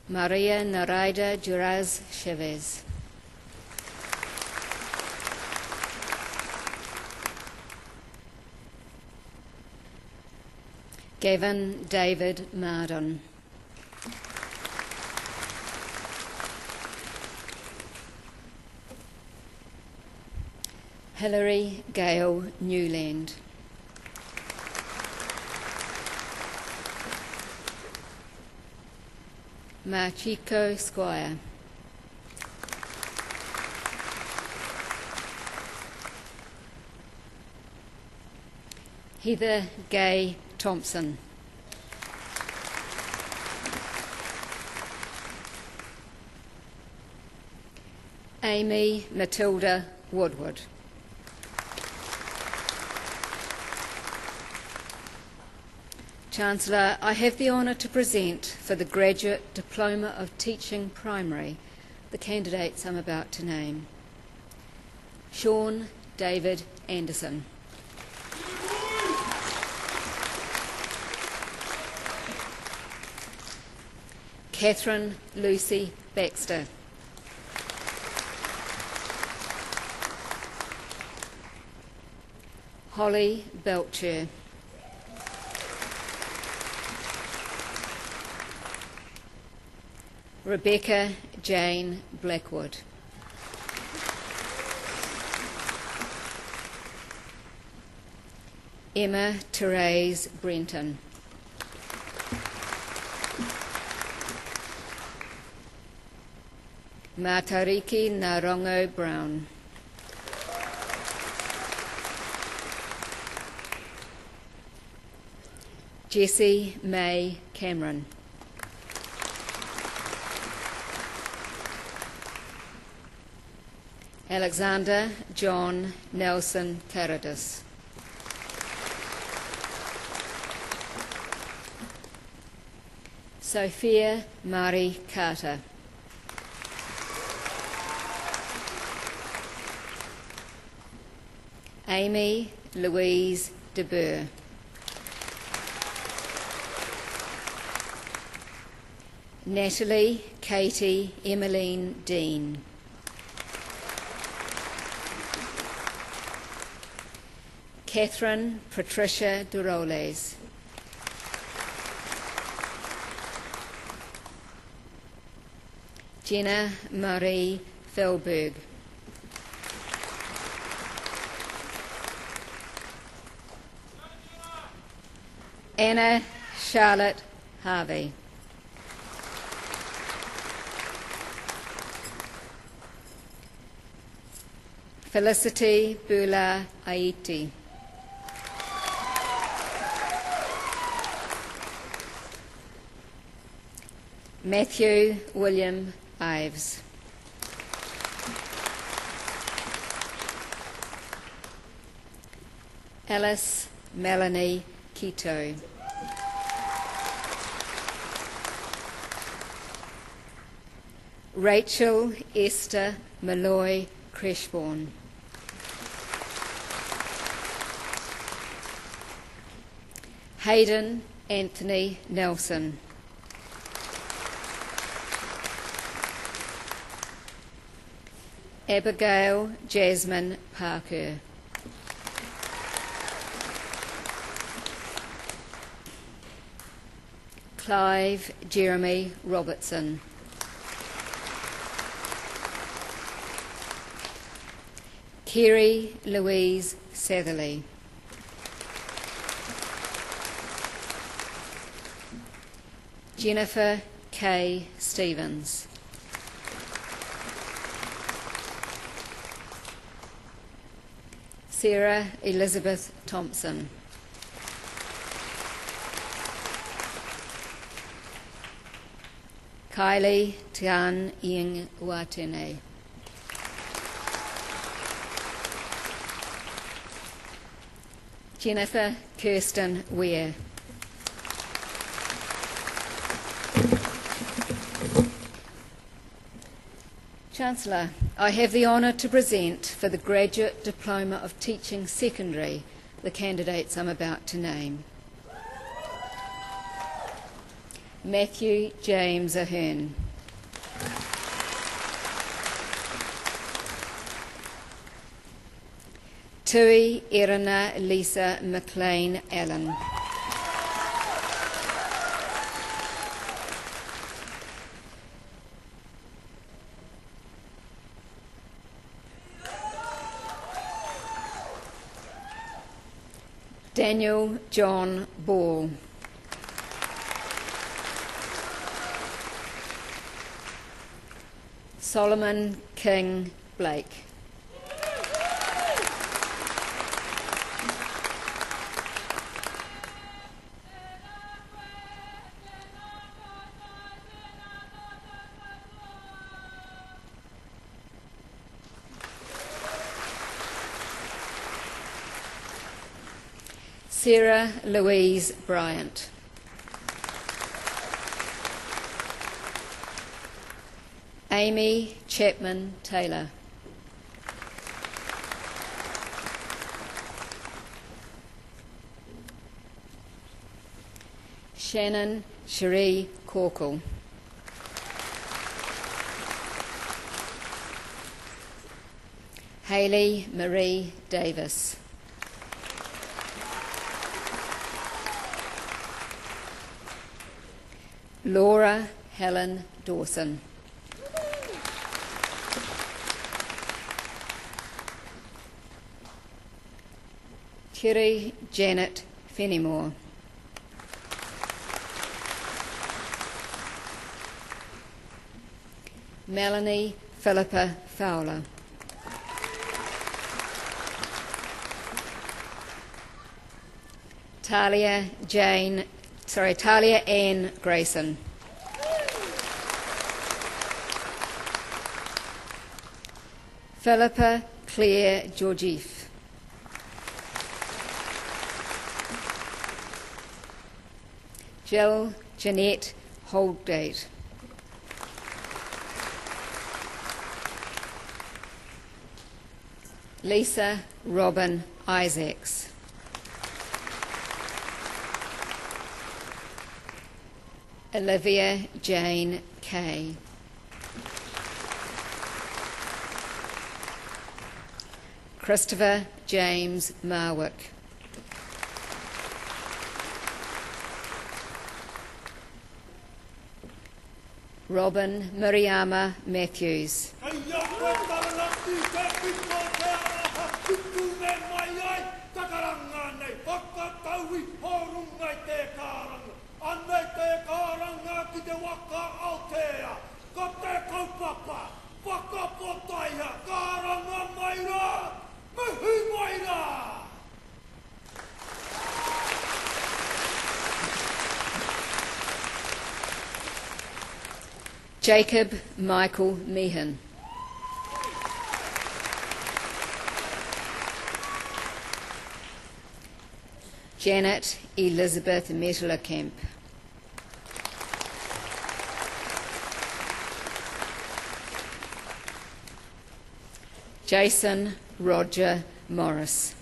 Maria Narida Duraz Chavez. Gavin David Mardon. Hilary Gale Newland. Machiko Squire. Heather Gay Thompson. Amy Matilda Woodward. Chancellor, I have the honour to present for the Graduate Diploma of Teaching Primary the candidates I'm about to name. Sean David Anderson. Catherine Lucy Baxter. Holly Belcher. Rebecca Jane Blackwood. Emma Therese Brenton. Matariki Narongo Brown. Jessie May Cameron. Alexander John Nelson Caradis. Sophia Mari Carter. Amy Louise de Boer. Natalie Katie Emmeline Dean. Catherine Patricia Duroles. Jenna Marie Felberg. Anna Charlotte Harvey. Felicity Bula Aiti. Matthew William Ives. Alice Melanie Quito. Rachel Esther Malloy Creshbourne. Hayden Anthony Nelson. Abigail Jasmine Parker. Clive Jeremy Robertson. Kerry Louise Satherley. Jennifer K. Stevens. Sarah Elizabeth Thompson. Kylie Tian Ing Watene. Jennifer Kirsten Weir. Chancellor, I have the honour to present for the Graduate Diploma of Teaching Secondary the candidates I'm about to name. Matthew James Ahern. Tui Irina Lisa McLean Allen. Daniel John Ball. Solomon King Blake. Sarah Louise Bryant. Amy Chapman Taylor. Shannon Cherie Corkle. Hayley Marie Davis. Laura Helen Dawson. Kerry Janet Fenimore. Melanie Philippa Fowler. Talia Ann Grayson. Philippa Claire Georgieff. Jill Jeanette Holgate. Lisa Robin Isaacs. Olivia Jane Kay. Christopher James Marwick. Robin Miriama Matthews. Jacob Michael Meehan. Janet Elizabeth Metterler-Kemp. Jason Roger Morris.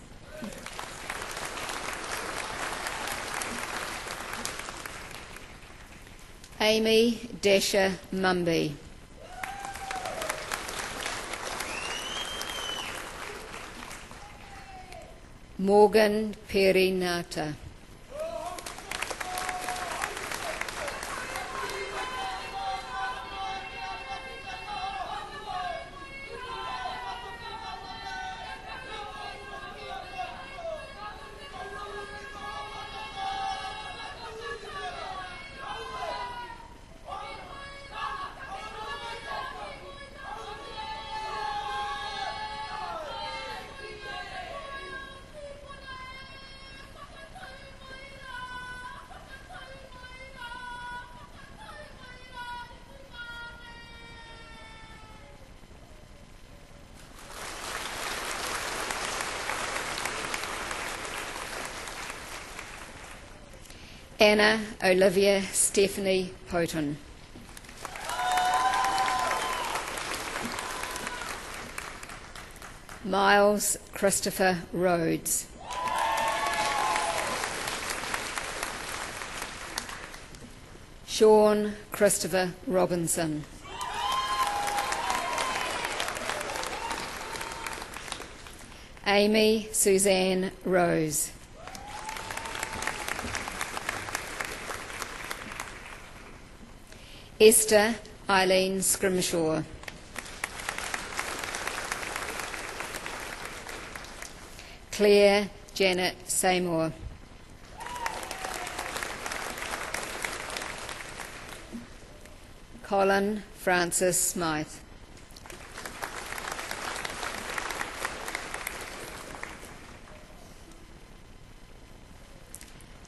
Amy Desha Mumby. Morgan Perinata. Anna Olivia Stephanie Poton. Miles Christopher Rhodes. Sean Christopher Robinson. Amy Suzanne Rose. Esther Eileen Scrimshaw. Claire Janet Seymour. Colin Francis Smythe.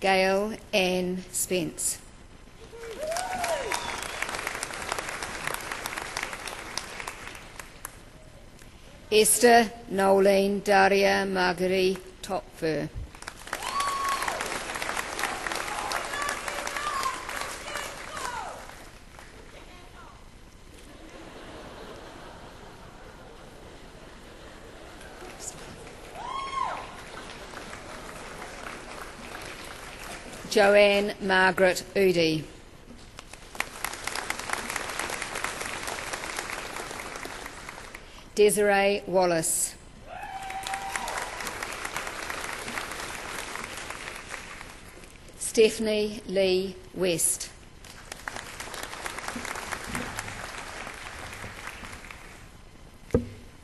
Gail Ann Spence. Esther Nolene Daria Marguerite Topfer. Joanne Margaret Udi. Desiree Wallace. Stephanie Lee West.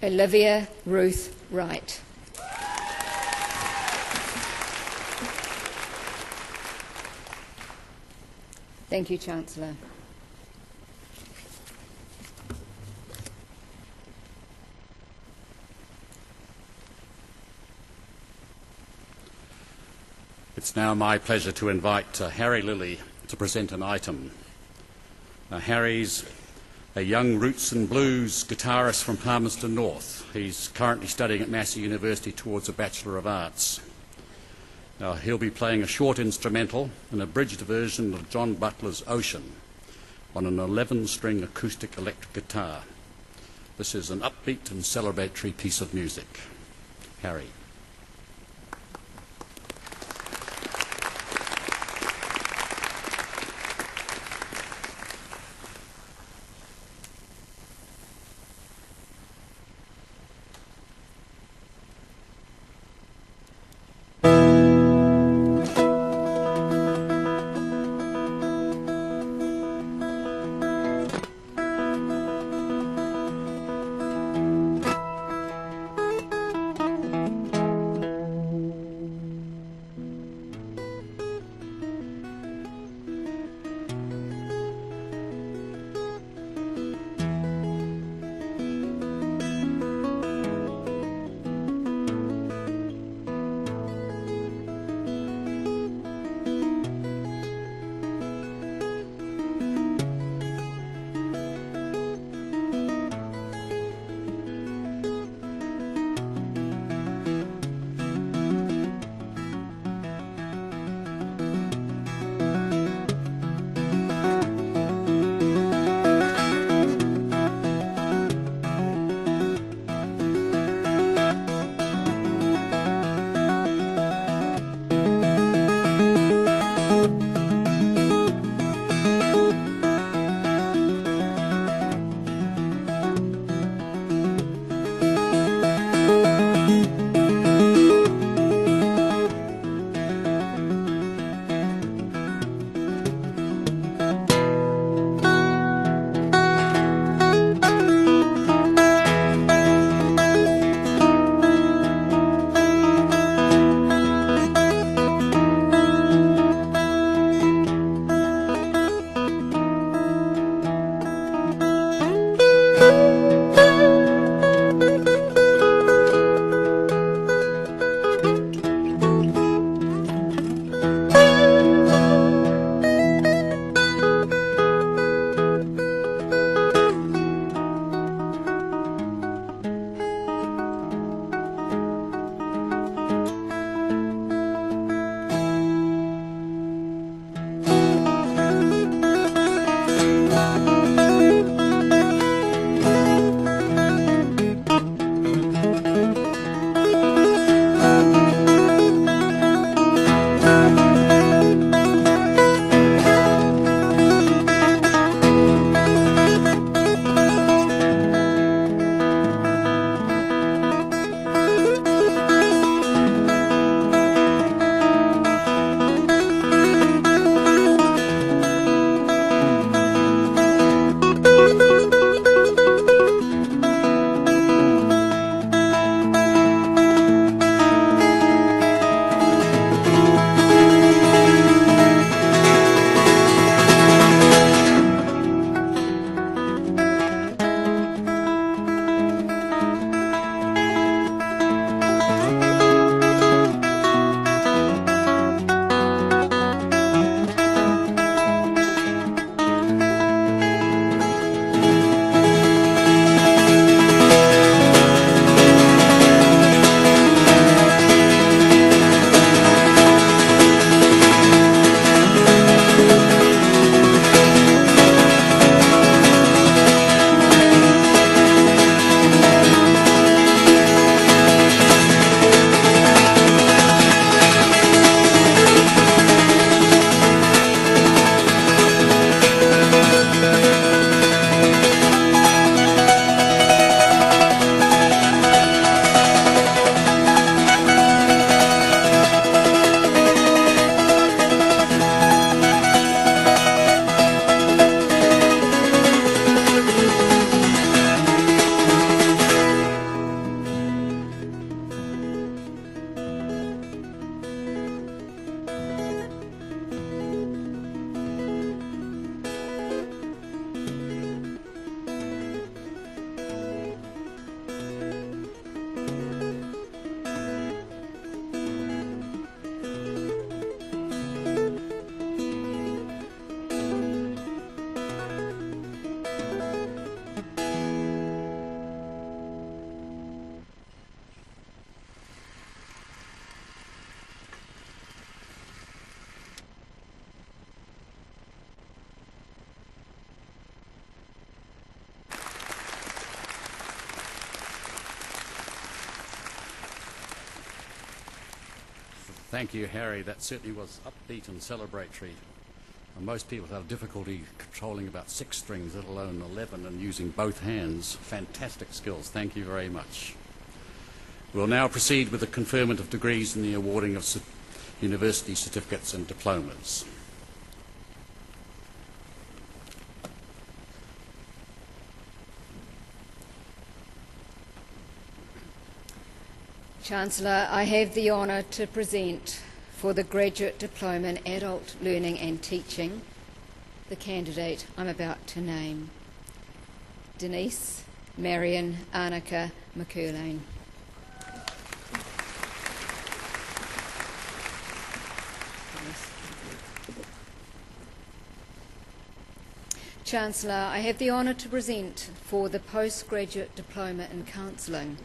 Olivia Ruth Wright. Thank you, Chancellor. It's now my pleasure to invite Harry Lilly to present an item. Harry's a young roots and blues guitarist from Palmerston North. He's currently studying at Massey University towards a Bachelor of Arts. He'll be playing a short instrumental, an abridged version of John Butler's Ocean on an 11-string acoustic electric guitar. This is an upbeat and celebratory piece of music. Harry. Thank you, Harry. That certainly was upbeat and celebratory. And most people have difficulty controlling about 6 strings, let alone 11, and using both hands. Fantastic skills. Thank you very much. We'll now proceed with the conferment of degrees and the awarding of university certificates and diplomas. Chancellor, I have the honour to present for the Graduate Diploma in Adult Learning and Teaching the candidate I'm about to name, Denise Marion Arnica McCurlane. Chancellor, I have the honour to present for the Postgraduate Diploma in Counselling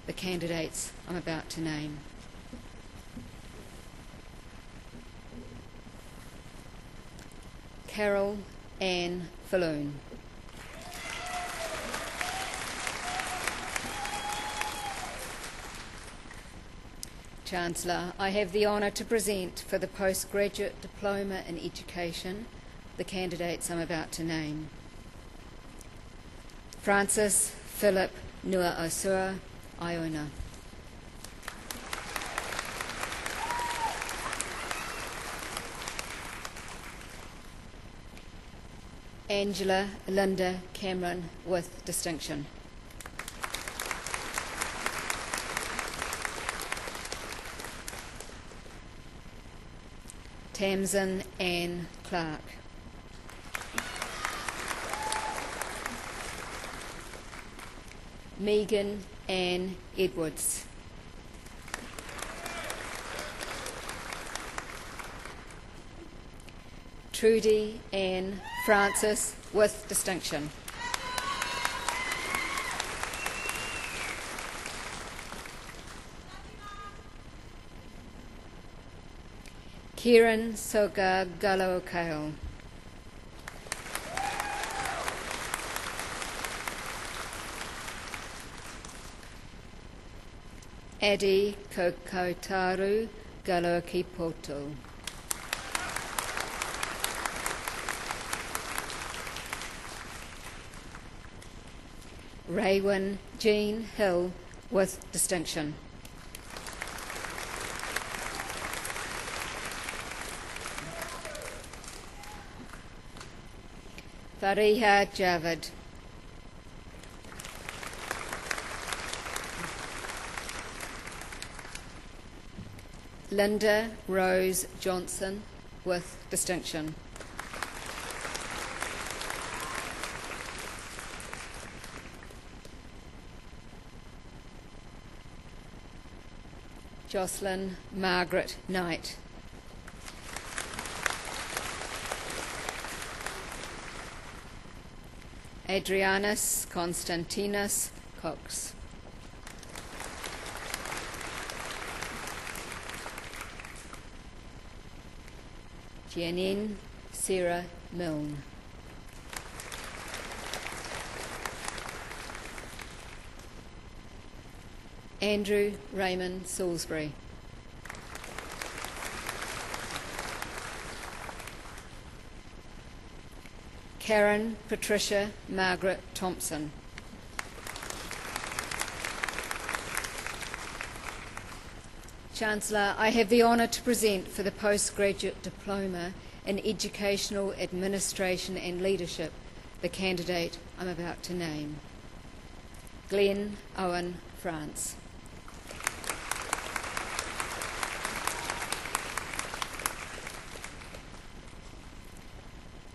the candidates I'm about to name. Carol Ann Falloon. Chancellor, I have the honour to present for the Postgraduate Diploma in Education the candidates I'm about to name. Francis Philip Nua-Osua Iona. Angela Linda Cameron with distinction. Tamsin Ann Clark. Megan Ann Edwards. Trudy Ann Francis with distinction. Kieran Soga Gallo-Kale. Adi Kokotaru Galokipoto. Raywin Jean Hill with distinction. Fariha Javed. Linda Rose Johnson with distinction. Jocelyn Margaret Knight. Adrianus Constantinus Cox. Janine Sarah Milne. Andrew Raymond Salisbury. Karen Patricia Margaret Thompson. Chancellor, I have the honour to present for the Postgraduate Diploma in Educational Administration and Leadership the candidate I'm about to name, Glenn Owen France.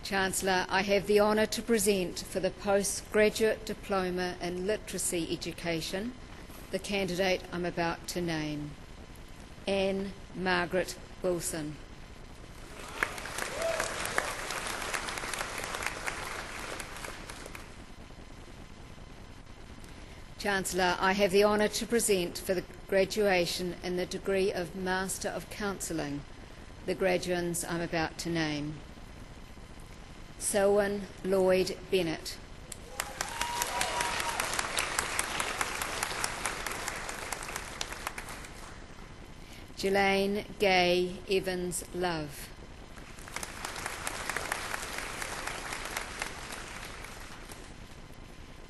Chancellor, I have the honour to present for the Postgraduate Diploma in Literacy Education the candidate I'm about to name, Anne Margaret Wilson. Chancellor, I have the honour to present for the graduation in the degree of Master of Counselling the graduands I'm about to name. Selwyn Lloyd Bennett. Ghislaine Gay Evans Love.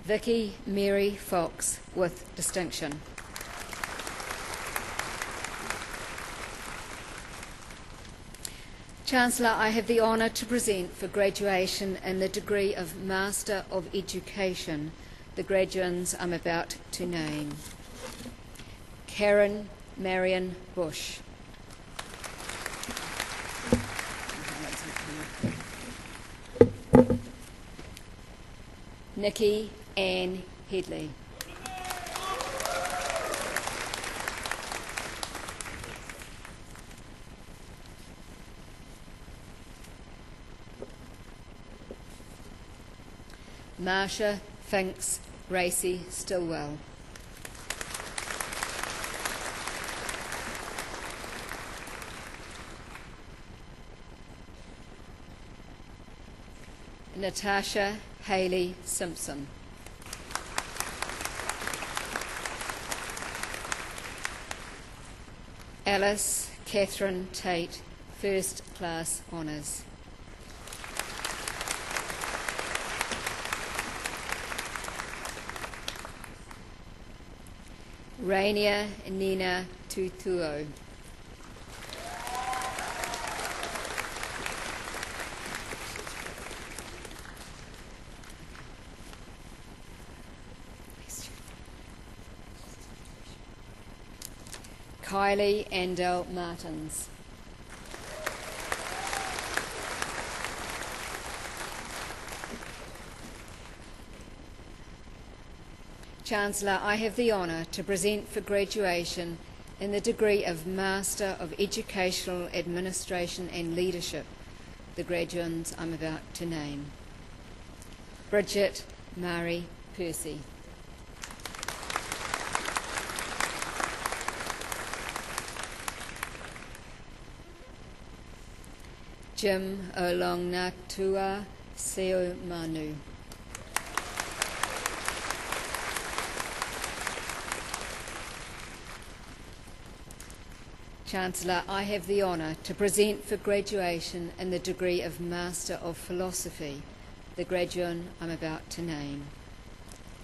Vicky Mary Fox with distinction. Chancellor, I have the honour to present for graduation in the degree of Master of Education the graduands I'm about to name. Karen Marion Bush. Nikki Ann Headley. Marsha Finks Racy Stillwell. Natasha Haley Simpson. Alice Catherine Tate, First Class Honours. Rainier Nina Tutuo. Kylie Andel Martins. Chancellor, I have the honour to present for graduation in the degree of Master of Educational Administration and Leadership the graduands I'm about to name. Bridget Murray Percy. Jim Olongnatua Seo Manu. Chancellor, I have the honour to present for graduation in the degree of Master of Philosophy the graduand I'm about to name.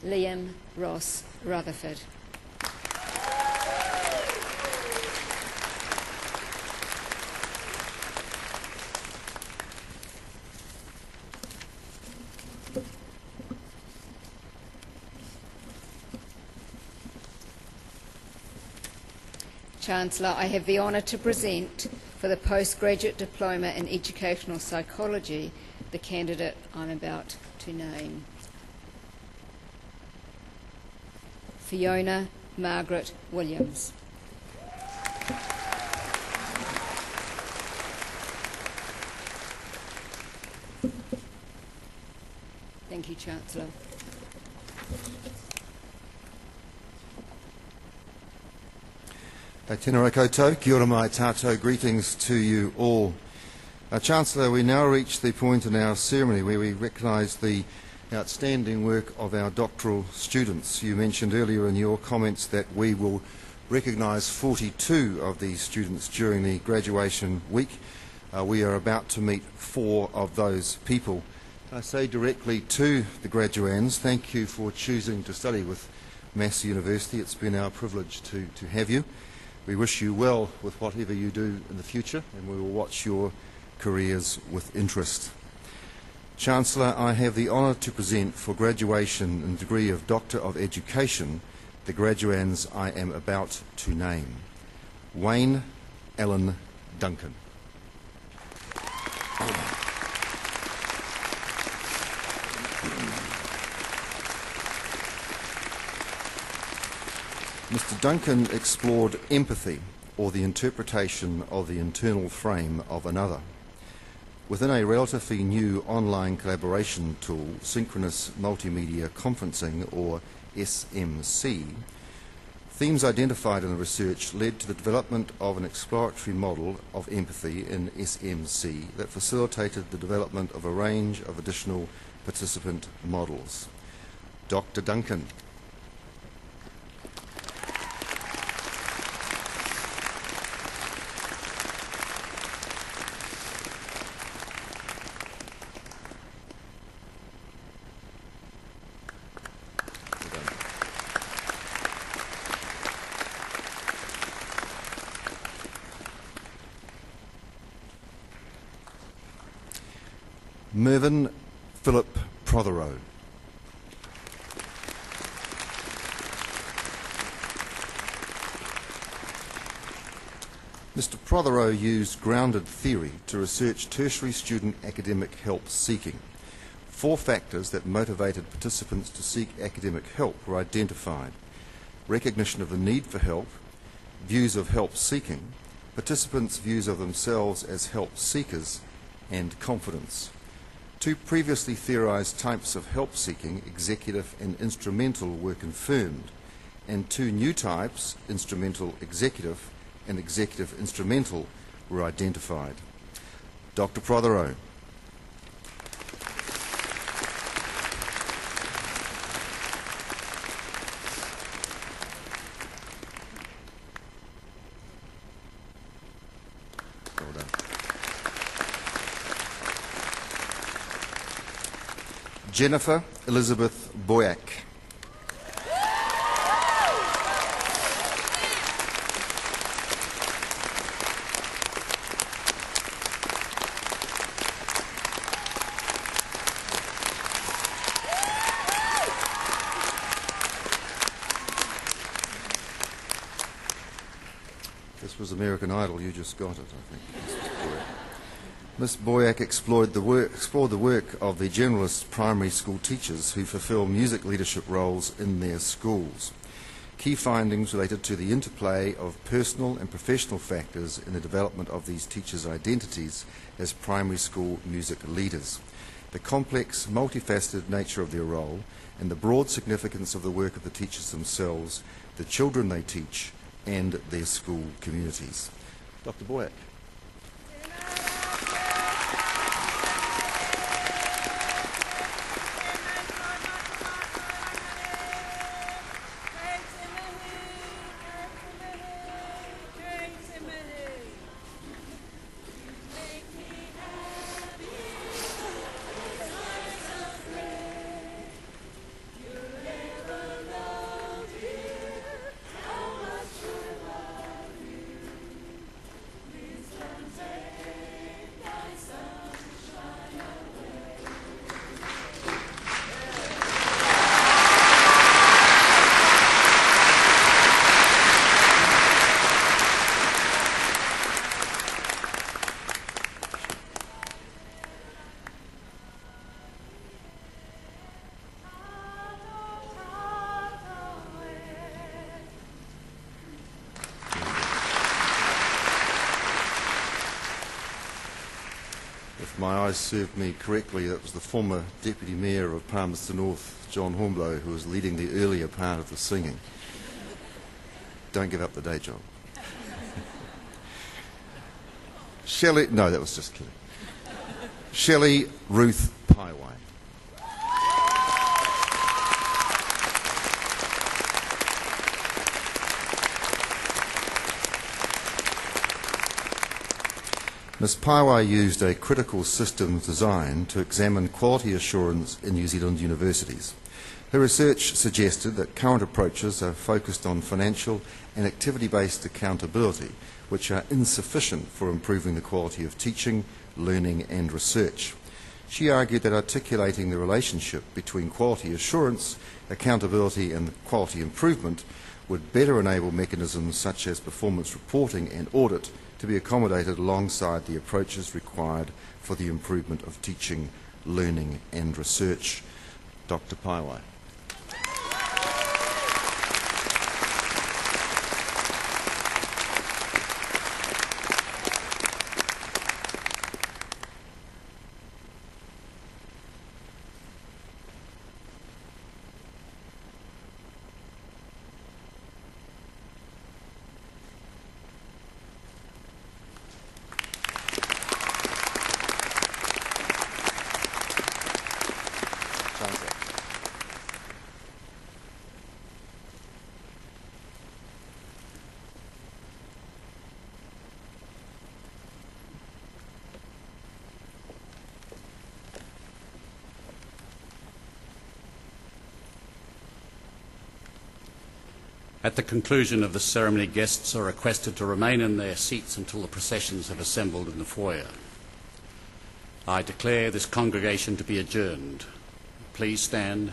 Liam Ross Rutherford. Chancellor, I have the honour to present for the postgraduate diploma in educational psychology the candidate I'm about to name. Fiona Margaret Williams. Thank you, Chancellor. Tēnā koutou, kia ora mai tātou, greetings to you all. Chancellor, we now reach the point in our ceremony where we recognise the outstanding work of our doctoral students. You mentioned earlier in your comments that we will recognise 42 of these students during the graduation week. We are about to meet 4 of those people. I say directly to the graduands, thank you for choosing to study with Massey University. It's been our privilege to have you. We wish you well with whatever you do in the future, and we will watch your careers with interest. Chancellor, I have the honour to present for graduation in the degree of Doctor of Education the graduands I am about to name. Wayne Allen Duncan. Mr. Duncan explored empathy, or the interpretation of the internal frame of another. Within a relatively new online collaboration tool, Synchronous Multimedia Conferencing, or SMC, themes identified in the research led to the development of an exploratory model of empathy in SMC that facilitated the development of a range of additional participant models. Dr. Duncan. Mervyn Philip Prothero. Mr. Prothero used grounded theory to research tertiary student academic help seeking. 4 factors that motivated participants to seek academic help were identified: recognition of the need for help, views of help seeking, participants' views of themselves as help seekers, and confidence. 2 previously theorized types of help seeking, executive and instrumental, were confirmed, and 2 new types, instrumental executive and executive instrumental, were identified. Dr. Prothero. Well done. Jennifer Elizabeth Boyack. This was American Idol, you just got it, I think. Ms. Boyack explored the work of the generalist primary school teachers who fulfill music leadership roles in their schools. Key findings related to the interplay of personal and professional factors in the development of these teachers' identities as primary school music leaders, the complex, multifaceted nature of their role, and the broad significance of the work of the teachers themselves, the children they teach, and their school communities. Dr. Boyack. If my eyes served me correctly, that was the former Deputy Mayor of Palmerston North, John Hornblow, who was leading the earlier part of the singing. Don't give up the day job. Shelley, no, that was just kidding. Shelley Ruth Paiwai. Ms. Paiwai used a critical systems design to examine quality assurance in New Zealand universities. Her research suggested that current approaches are focused on financial and activity-based accountability, which are insufficient for improving the quality of teaching, learning and research. She argued that articulating the relationship between quality assurance, accountability and quality improvement would better enable mechanisms such as performance reporting and audit to be accommodated alongside the approaches required for the improvement of teaching, learning and research. Dr. Paiwai. At the conclusion of the ceremony, guests are requested to remain in their seats until the processions have assembled in the foyer. I declare this congregation to be adjourned. Please stand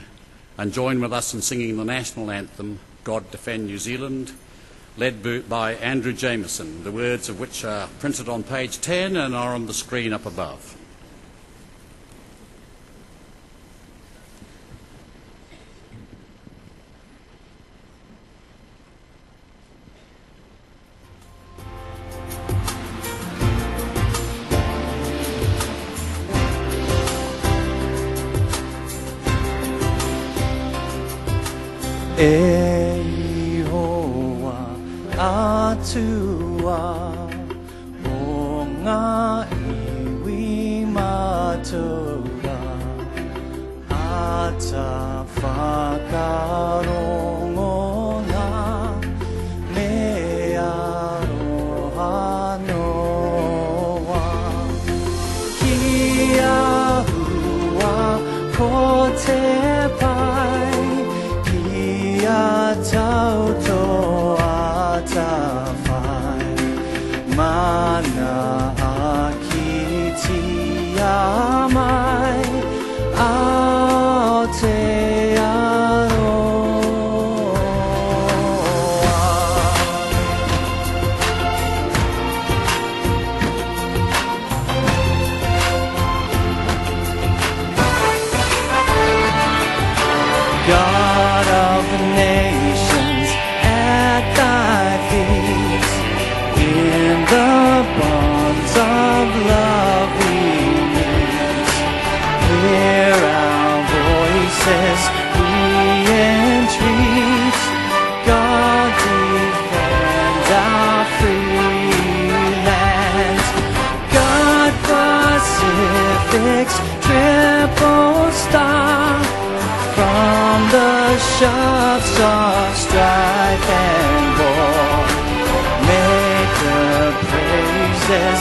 and join with us in singing the national anthem, God Defend New Zealand, led by Andrew Jameson, the words of which are printed on page 10 and are on the screen up above. E hoa atua o ngā iwi matua ata whakarongo ngā mea roha noa kia hua ko te pai tauto atawhai mana akiti amai God of the nations, at thy feet, in the bonds of love we meet. Hear our voices, we entreat. God defend our free land. God Pacific's triple star, from the shafts of strife and war, make the praises